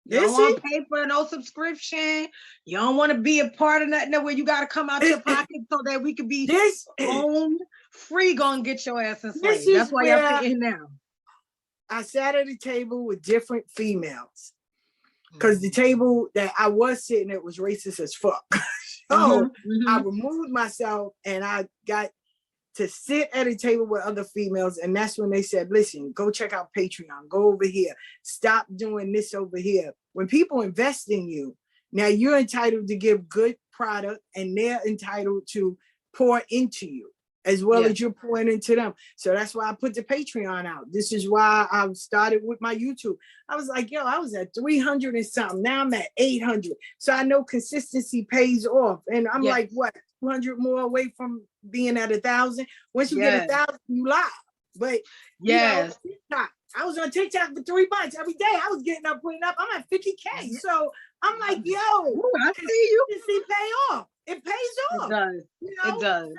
You don't want to pay for no subscription. You don't want to be a part of nothing where you got to come out your pocket so that we could be owned. Free gonna get your ass enslaved. That's why y'all sitting now. I sat at a table with different females, because the table that I was sitting at was racist as fuck. So I removed myself and I got to sit at a table with other females. And that's when they said, listen, go check out Patreon, go over here, stop doing this over here. When people invest in you, now you're entitled to give good product and they're entitled to pour into you as well as you're pouring into them. So that's why I put the Patreon out. This is why I started with my YouTube. I was like, yo, I was at 300 and something. Now I'm at 800. So I know consistency pays off. And I'm like, what, 200 more away from being at 1,000? Once you get 1,000, you lie. But TikTok, I was on TikTok for 3 months. Every day I was getting up, putting up. I'm at 50K. So I'm like, yo, I see you. Consistency pay off. It pays off. It does. It does.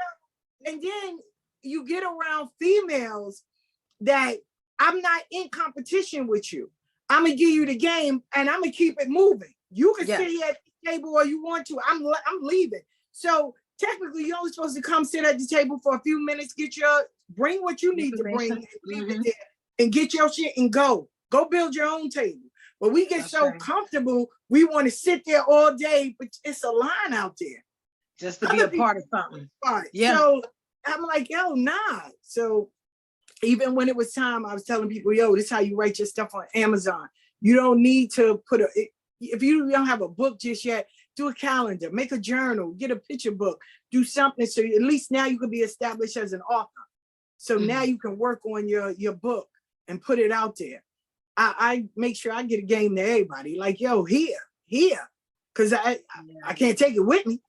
And then you get around females that I'm not in competition with you. I'm gonna give you the game and I'm gonna keep it moving. You can sit here at the table or you want to. I'm leaving. So technically, you're only supposed to come sit at the table for a few minutes, bring what you need to bring, and get your shit and go. Go build your own table. But we get comfortable, we want to sit there all day, but it's a line out there. Just to be a part of something. Yeah. So I'm like, yo, nah. So even when it was time, I was telling people, yo, this is how you write your stuff on Amazon. You don't need to if you don't have a book just yet, do a calendar, make a journal, get a picture book, do something. So at least now you can be established as an author. So now you can work on your book and put it out there. I make sure I get a game to everybody. Like, yo, here. Because I can't take it with me.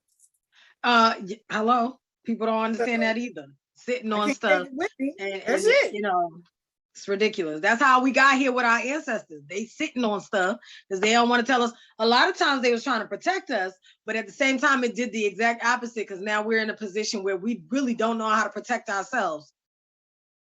Hello. People don't understand So that either. Sitting I on can't take stuff it with me. That's and it. it's ridiculous. That's how we got here with our ancestors. They sitting on stuff because they don't want to tell us. A lot of times they was trying to protect us, but at the same time it did the exact opposite because now we're in a position where we really don't know how to protect ourselves.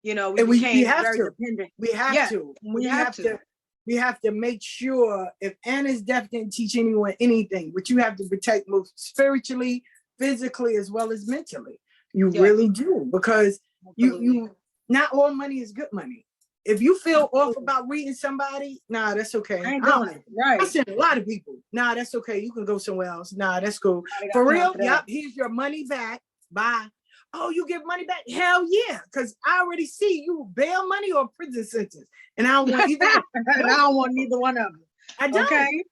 We And we became have very to. dependent. We have Yeah, to. we have to. We have to make sure if Anna's death didn't teach anyone anything, but you have to protect both spiritually, physically, as well as mentally. You really do, because you not all money is good money. If you feel off about reading somebody, nah, that's okay. I ain't doing it. Right. I send a lot of people. Nah, that's okay. You can go somewhere else. Nah, that's cool. For real, yep, here's your money back. Bye. Oh, you give money back? Hell yeah, because I already see you bail money or prison sentence. And I don't want either I don't want neither one of them. I don't. Okay.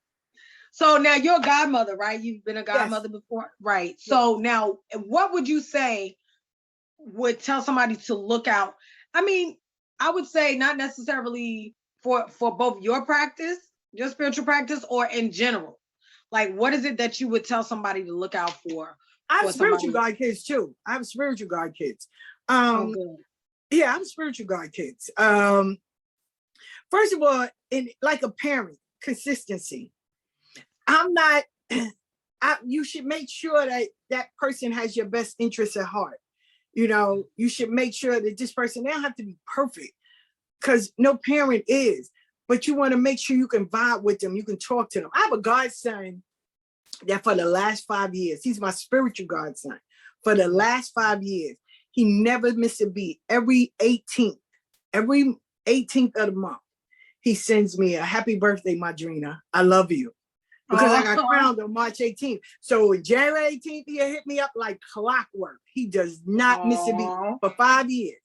So now you're a godmother, right? You've been a godmother before, right? Yes. So now what would you say would tell somebody to look out? I mean, I would say not necessarily for both your practice, your spiritual practice, or in general. Like, what is it that you would tell somebody to look out for? I have spiritual guide kids too. I have spiritual guide kids. Yeah, I have spiritual guide kids. First of all, like a parent, consistency. I'm not, you should make sure that that person has your best interests at heart. You should make sure that this person, they don't have to be perfect, because no parent is, but you want to make sure you can vibe with them. You can talk to them. I have a godson that for the last 5 years, he's my spiritual godson. For the last 5 years, he never missed a beat. Every 18th of the month, he sends me a happy birthday, Madrina. I love you. Because I got crowned on March 18th. So January 18th, he hit me up like clockwork. He does not miss a beat for 5 years.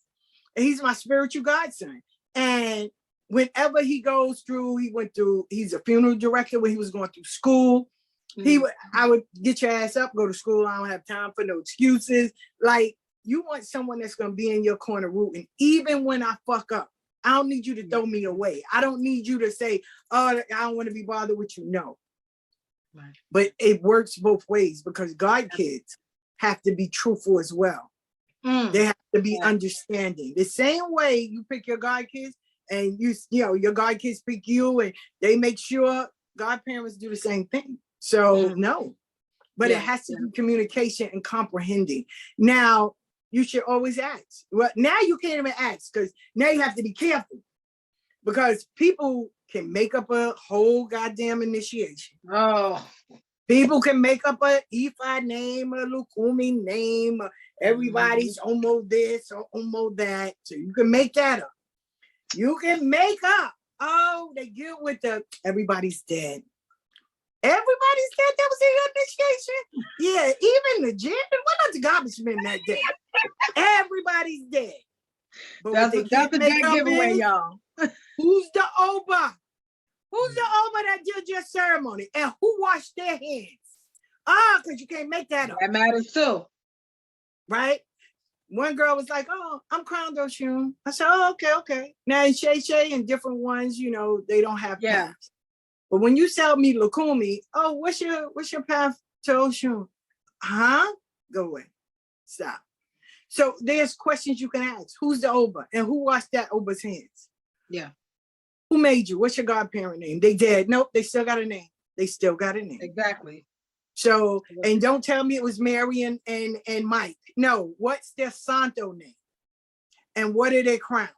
And he's my spiritual godson. And whenever he goes through, he's a funeral director when he was going through school. I would get your ass up, go to school. I don't have time for no excuses. Like, you want someone that's going to be in your corner rooting, even when I fuck up. I don't need you to throw me away. I don't need you to say, oh, I don't want to be bothered with you. No. Right. But it works both ways, because God kids have to be truthful as well. They have to be understanding. The same way you pick your God kids, and your God kids pick you, and they make sure godparents do the same thing. So no, but it has to be communication and comprehending. Now, you should always ask. Well, now you can't even ask, because now you have to be careful, because people can make up a whole goddamn initiation. Oh, people can make up a Ifa name, a Lucumi name. Everybody's almost this or almost that. So you can make that up. You can make up. Oh, they get with the everybody's dead. Everybody's dead. That was in your initiation. Yeah, even the gym. What not the garbage men that day? Everybody's dead. But that's a dead giveaway, y'all. Who's the Oba? Who's the Oba that did your ceremony? And who washed their hands? Because you can't make that up. That matters too. Right? One girl was like, oh, I'm crowned Oshun. I said, oh, okay. Now in Shay and different ones, they don't have paths. But when you tell me Lucumi, oh, what's your path to Oshun? Huh? Go away. Stop. So there's questions you can ask. Who's the Oba? And who washed that Oba's hands? Yeah. Who made you? What's your godparent name? They dead. Nope, they still got a name. Exactly. So, and don't tell me it was Mary and Mike. No, what's their Santo name? And what are their crowns?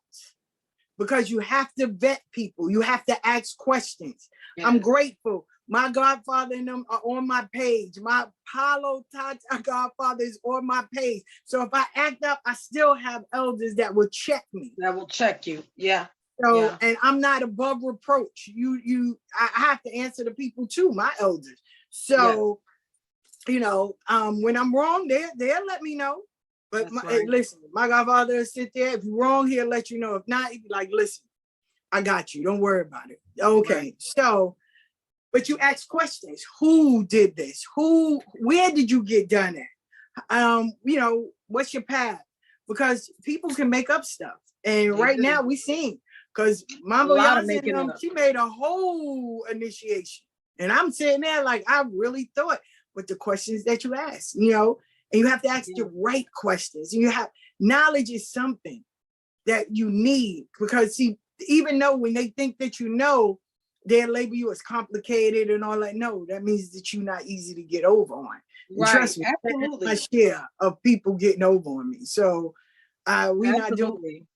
Because you have to vet people. You have to ask questions. Yes. I'm grateful. My godfather and them are on my page. My Palo Tata godfather is on my page. So if I act up, I still have elders that will check me. That will check you. Yeah. So, and I'm not above reproach. I have to answer the people too, my elders. So, when I'm wrong, they'll let me know. But listen, my godfather will sit there. If you're wrong, he'll let you know. If not, he'll be like, listen, I got you. Don't worry about it. Okay. Right. So, but you ask questions. Who did this? Where did you get done at? What's your path? Because people can make up stuff. And right now we seen, because Mama Yasin, she made a whole initiation. And I'm sitting there like, I really thought with the questions that you asked, And you have to ask the right questions. And you have knowledge is something that you need, because see, even though when they think that you know, they'll label you as complicated and all that. No, that means that you're not easy to get over on. And trust me, absolutely. That's my share of people getting over on me. So we not doing.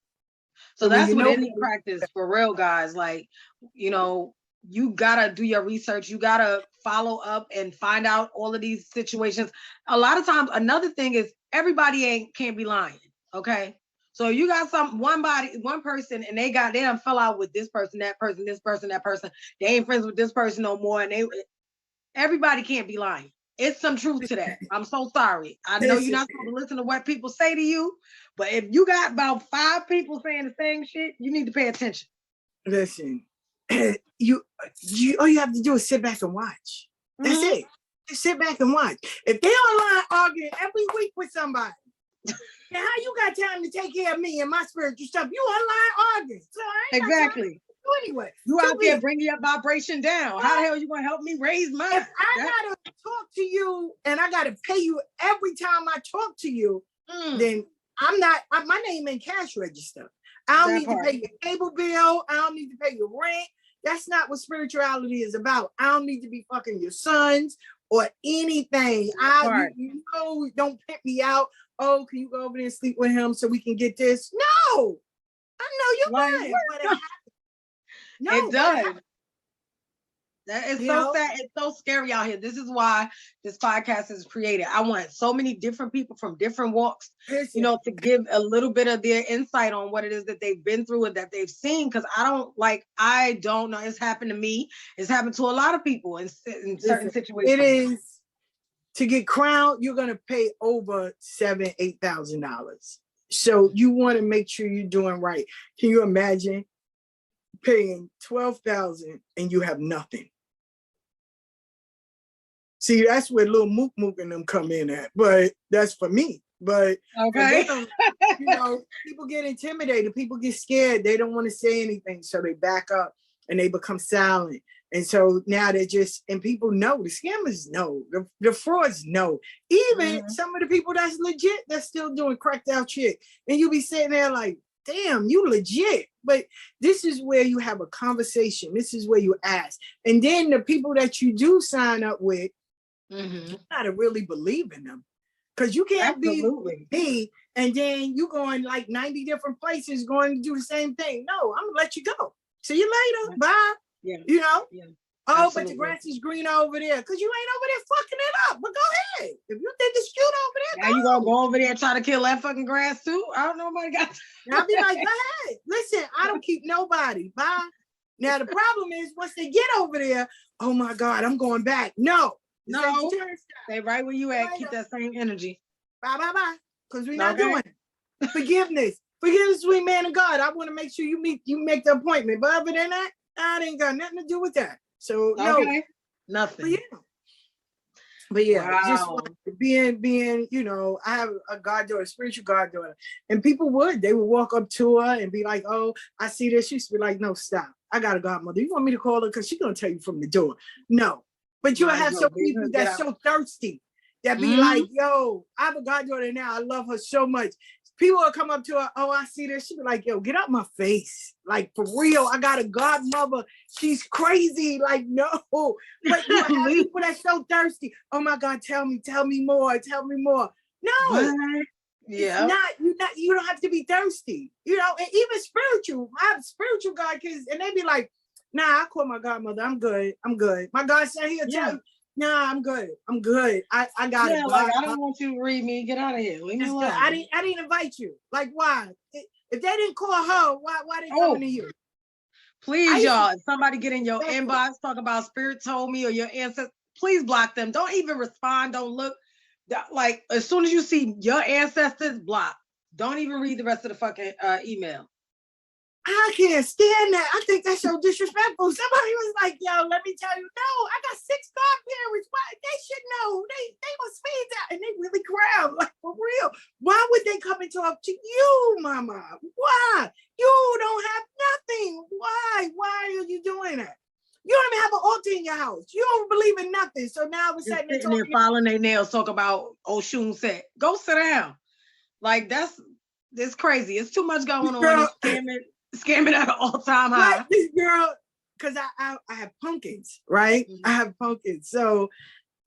So that's what any practice for real, guys. Like, you know, you gotta do your research. You gotta follow up and find out all of these situations. A lot of times, another thing is everybody can't be lying. Okay. So you got one person, and they done fell out with this person, that person, this person, that person. They ain't friends with this person no more. And everybody can't be lying. It's some truth to that. I'm so sorry. I know you're not supposed to listen to what people say to you, but if you got about 5 people saying the same shit, you need to pay attention. Listen, you all you have to do is sit back and watch. That's it. Just sit back and watch. If they online arguing every week with somebody, then how you got time to take care of me and my spiritual stuff? You online arguing. So exactly. Anyway, you out there bringing your vibration down. How the hell you gonna help me raise mine? If I gotta talk to you and I gotta pay you every time I talk to you, then I'm not. My name ain't cash register. I don't need to pay your cable bill. I don't need to pay your rent. That's not what spirituality is about. I don't need to be fucking your sons or anything. You know, don't pimp me out. Oh, can you go over there and sleep with him so we can get this? No, I know you're lying, but it no, it does. That is so sad. It's so scary out here. This is why this podcast is created. I want so many different people from different walks, you know, to give a little bit of their insight on what it is that they've been through and that they've seen. Because I don't know. It's happened to me. It's happened to a lot of people in certain situations. It is. To get crowned, you're gonna pay over $7,000-8,000. So you want to make sure you're doing right. Can you imagine paying $12,000 and you have nothing? See, that's where little Mook and them come in at, but that's for me. But okay, them, you know, people get intimidated, people get scared, they don't want to say anything, so they back up and they become silent. And so now they're just, and people know, the scammers know, the frauds know. Even some of the people that's legit, that's still doing cracked out shit. And you be sitting there like, damn, you legit. But this is where you have a conversation. This is where you ask. And then the people that you do sign up with, you gotta really believe in them. Because you can't be me and then you going like 90 different places going to do the same thing. No, I'm gonna let you go. See you later. Bye. Yeah. You know? Yeah. Oh, Absolutely. but the grass is green over there because you ain't over there fucking it up. But go ahead. If you think it's cute over there, now you gonna go over there and try to kill that fucking grass too? I don't know nobody got I'll be like, go ahead. Listen, I don't keep nobody. Bye. Now the problem is once they get over there, oh my God, I'm going back. No. Stay right where you at. Keep that same energy. Bye. Because we're not doing it. Forgiveness, sweet man of God. I want to make sure you make the appointment. But other than that, I ain't got nothing to do with that. So no, nothing. But yeah, just being, you know, I have a goddaughter, spiritual goddaughter, and people they would walk up to her and be like, "Oh, I see this." She used to be like, "No, stop. I got a godmother. You want me to call her because she's gonna tell you from the door." No, but you have some people that's so thirsty that be like, "Yo, I have a goddaughter now. I love her so much." People will come up to her, "Oh, I see this." She be like, "Yo, get out my face. Like, for real, I got a godmother. She's crazy." Like, no. But you have people that's so thirsty. "Oh my God, tell me more. No. What? Yeah. You don't have to be thirsty. You know, and even spiritual. I have spiritual God kids, and they be like, "Nah, I call my godmother. I'm good. My God said he'll tell you. Nah, I'm good. I got it. Like, I don't want you to read me. Get out of here. Leave me alone. I didn't invite you. Like, why? If they didn't call her, why they coming to you? Please, y'all. If somebody get in your inbox, talk about spirit told me or your ancestors, please block them. Don't even respond. Don't look. Like, as soon as you see your ancestors, block. Don't even read the rest of the fucking email. I can't stand that. I think that's so disrespectful. Somebody was like, "Yo, let me tell you, no, I got 6 godparents. Why they should know? They must feed that," and they really grab, like, for real. Why would they come and talk to you, mama? Why? You don't have nothing. Why are you doing that? You don't even have an altar in your house. You don't believe in nothing. So now we're Just sitting there sitting there talking. filing their nails, talk about Oshun said. Go sit down. Like that's crazy. It's too much going on. It's scamming at an all-time high. Like this girl, because I have pumpkins, right? Mhm. I have pumpkins. So,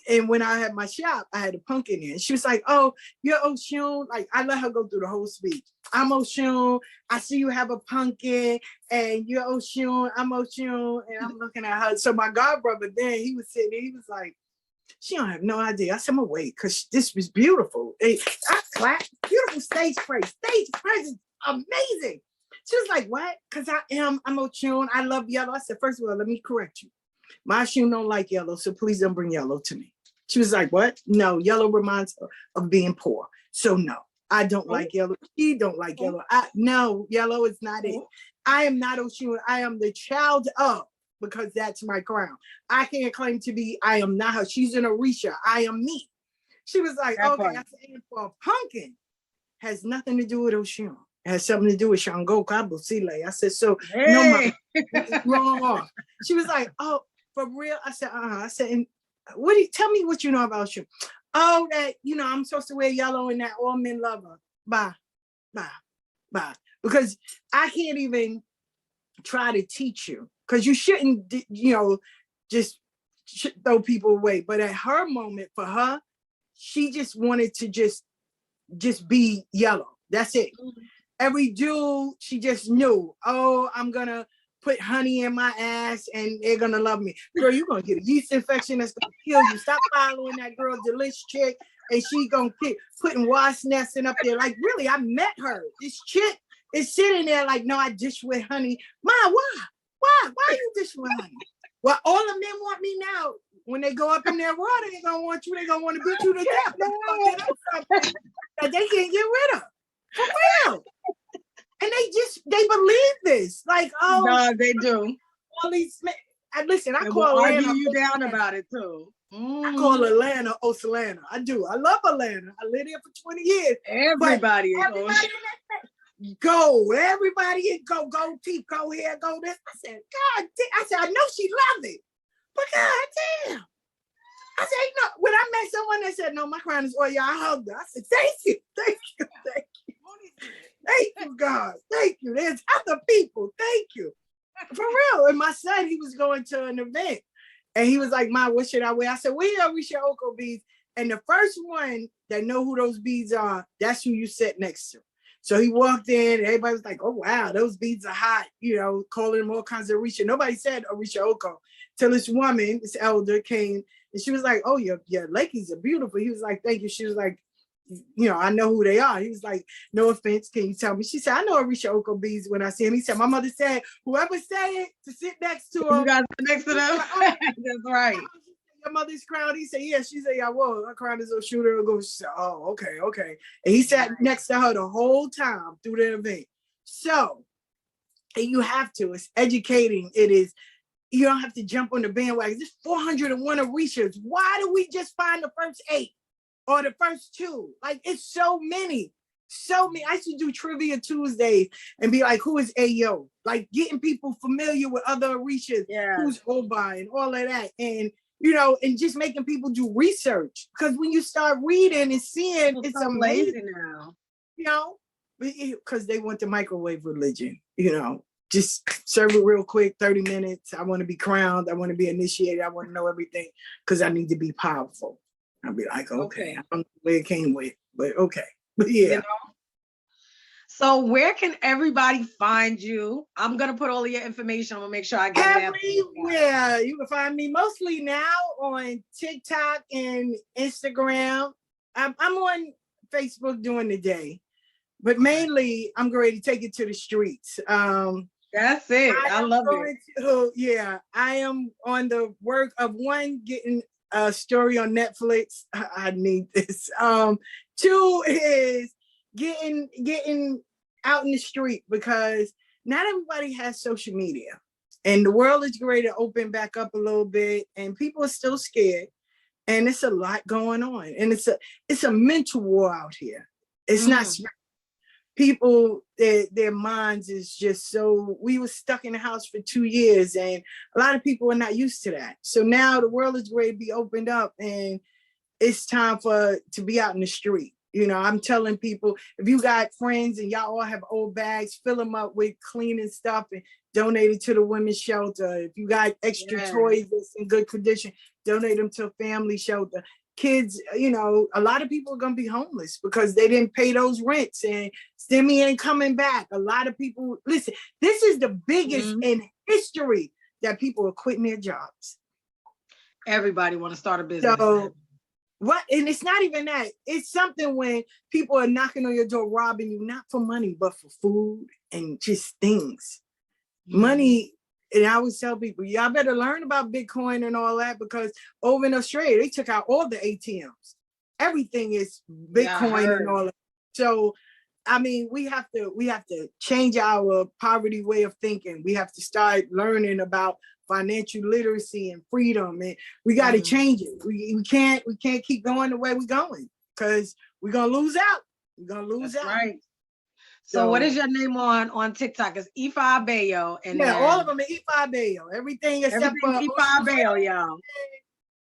and when I had my shop, I had a pumpkin in. She was like, "Oh, you're Oshun." Like I let her go through the whole speech. I'm Oshun. I see you have a pumpkin, and you're Oshun. I'm Oshun, and I'm looking at her. So my godbrother, then he was sitting there. He was like, "She don't have no idea." I said, "I'm gonna wait, because this was beautiful." I clapped. Beautiful stage praise. Stage presence, amazing. She was like, "What?" Because I'm Oshun. I love yellow. I said, "First of all, let me correct you. My Oshun don't like yellow, so please don't bring yellow to me." She was like, "What?" "No, yellow reminds her of being poor. So no, I don't like yellow. She don't like yellow. No, yellow is not it. I am not Oshun. I am the child of, because that's my crown. I can't claim to be, I am not her. She's an Orisha. I am me." She was like, That "Okay." part. I said, "And for a pumpkin, has nothing to do with Oshun. It has something to do with Shango Kabusile." I said, "So no, Hey. wrong." She was like, "Oh, for real?" I said, I said, "And what do you tell me what you know about you?" "Oh, that I'm supposed to wear yellow and that all men love her." Bye, bye, bye. Because I can't even try to teach you, because you shouldn't, just throw people away. But at her moment, for her, she just wanted to just be yellow. That's it. Every dude, she just knew, "Oh, I'm gonna put honey in my ass and they're gonna love me." Girl, you're gonna get a yeast infection that's gonna kill you. Stop following that girl, Delish chick, and she gonna keep putting wasp nesting up there. Like, really, I met her. This chick is sitting there like, "No, I dish with honey." Ma, why? Why you dish with honey? Well, all the men want me now. When they go up in their water, they gonna want you. They gonna want to beat you to death. They're gonna get up something that they can't get rid of. For real. And they believe this. Like, oh, No, they do. all these men. And listen, I And call we'll argue Atlanta. you down about it too. I call Atlanta Osalana. I do. I love Atlanta. I lived here for 20 years. Everybody is everybody go. Everybody go. Go teeth. Go here. Go this. I said, God damn. I said, I know she loved it. But God damn. I said, no. When I met someone that said, "No, my crown is oil," I hugged her. I said, "Thank you. Thank you. Thank you. Thank you, God. Thank you. There's other people. Thank you." For real. And my son, he was going to an event. And he was like, "Ma, what should I wear?" I said, "Where your Risha Oko beads?" And the first one that know who those beads are, that's who you sit next to. So he walked in, and everybody was like, "Oh, wow, those beads are hot," calling them all kinds of Orisha. Nobody said Orisha Oko till this woman, this elder, came, and she was like, "Oh, your Lakers are beautiful." He was like, "Thank you." She was like, "I know who they are." He was like, "No offense, can you tell me?" She said, "I know Orisha Oko beads when I see him." He said, "My mother said, whoever say it, to sit next to him." You got next to them. That's right. "Your mother's crown?" He said, "Yeah." She said, "Yeah, well, her crown is a shooter." She said, "Oh, okay." And he sat next to her the whole time through the event. So, and you have to, it's educating. It is, you don't have to jump on the bandwagon. There's 401 Orishas. Why do we just find the first 8 or the first 2? Like, it's so many. So many. I used to do Trivia Tuesdays and be like, "Who is Ayo?" Like, getting people familiar with other Orishas. Yeah. Who's Oba and all of that. And and just making people do research. Because when you start reading and seeing, it's so amazing now. Because they want the microwave religion, just serve it real quick, 30 minutes. I want to be crowned. I want to be initiated. I want to know everything because I need to be powerful. I'll be like, okay. I don't know where it came with, but okay. But yeah. So where can everybody find you? I'm going to put all of your information. I'm going to make sure I get everywhere. You can find me mostly now on TikTok and Instagram. I'm on Facebook during the day, but mainly I'm going to take it to the streets. That's it. I love it. I am on the work of getting a story on Netflix. I need this. 2 is getting out in the street, because not everybody has social media, and the world is ready to open back up a little bit, and people are still scared, and it's a lot going on, and it's a mental war out here. It's not, people, their minds is just so, we were stuck in the house for 2 years and a lot of people are not used to that. So now the world is ready to be opened up and it's time to be out in the street. You know, I'm telling people, if you got friends and y'all all have old bags, fill them up with cleaning stuff and donate it to the women's shelter. If you got extra toys that's in good condition, donate them to a family shelter. Kids, you know, a lot of people are going to be homeless because they didn't pay those rents and STEMI ain't coming back. A lot of people, listen, this is the biggest in history that people are quitting their jobs. Everybody want to start a business. So, what? And it's not even that. It's something when people are knocking on your door, robbing you, not for money, but for food and just things. Money. And I always tell people, y'all better learn about Bitcoin and all that, because over in Australia, they took out all the ATMs. Everything is Bitcoin and all that. So, I mean, we have to change our poverty way of thinking. We have to start learning about financial literacy and freedom, and we got to change it. We can't keep going the way we're going, because we're gonna lose out. We're gonna lose out. Right. So what is your name on TikTok? It's Ifa Abeyo, and yeah, all of them are Ifa Abeyo. Everything except for Ifa Abeyo, y'all.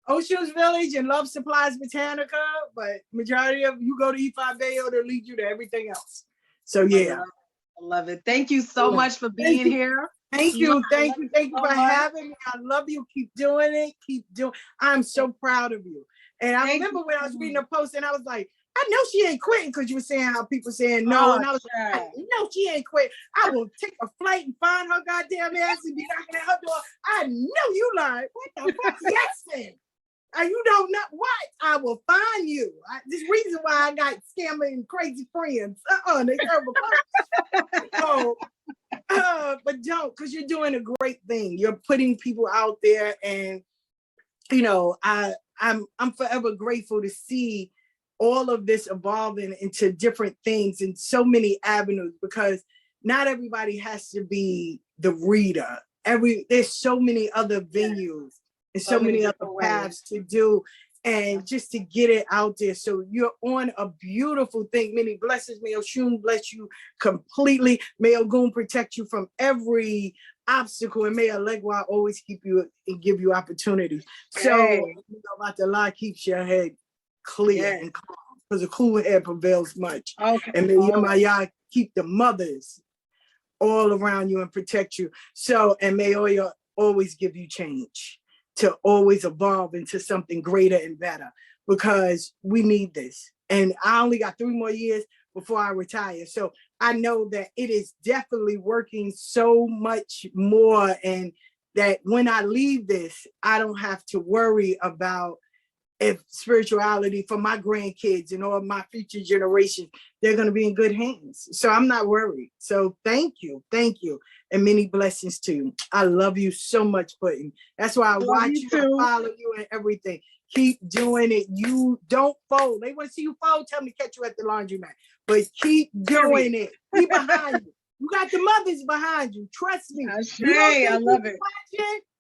Ocean's Village and Love Supplies Botanica, but majority of you go to Ifa Abeyo, they'll lead you to everything else. So yeah, I love it. Thank you so much for being here. Thank you for having me. I love you. Keep doing it. Keep doing. I'm so proud of you. And I remember when I was reading a post and I was like, I know she ain't quitting, because you were saying how people saying no. And I was like, no, she ain't quit. I will take a flight and find her goddamn ass and be knocking at her door. I know you lying. What the fuck? Yes, then. You don't know what? I will find you. This reason why I got scamming and crazy friends. They terrible. So, but don't, because you're doing a great thing. You're putting people out there, and you know, I'm forever grateful to see all of this evolving into different things in so many avenues, because not everybody has to be the reader. There's so many other venues and so many other paths to do, and just to get it out there. So you're on a beautiful thing. Many blessings. May Oshun bless you completely. May Ogun protect you from every obstacle, and may Alegwa always keep you and give you opportunities. So you know, about the lie keeps your head clear and calm, because a cool head prevails much. And may Yamaya keep the mothers all around you and protect you. So, and may Oya always give you change to always evolve into something greater and better, because we need this. And I only got 3 more years before I retire. So I know that it is definitely working so much more, and that when I leave this, I don't have to worry about if spirituality for my grandkids and all my future generations, they're going to be in good hands. So I'm not worried. So thank you. And many blessings to you. I love you so much, Pudding. That's why I watch you, I follow you and everything. Keep doing it. You don't fold. They want to see you fold. Tell me to catch you at the laundromat. But keep doing it. Be behind you. You got the mothers behind you. Trust me. I love it.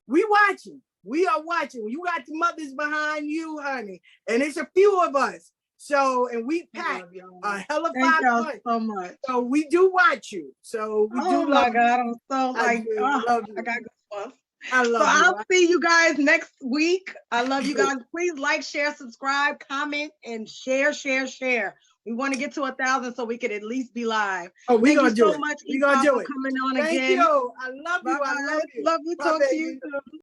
We watching. We are watching. You got the mothers behind you, honey. And it's a few of us. So, and we pack a hell of 5 months. So much. So we do watch you. So we do love you. Oh my God, I'm so like, love you. I got goosebumps. I love you. I'll see you guys next week. I love you guys. Please like, share, subscribe, comment, and share. We want to get to 1,000 so we could at least be live. Oh, we're going to do it. Thank you so much, We're going to do it. coming on Thank again. you. I love you. I love you. Love you. Talk to you soon.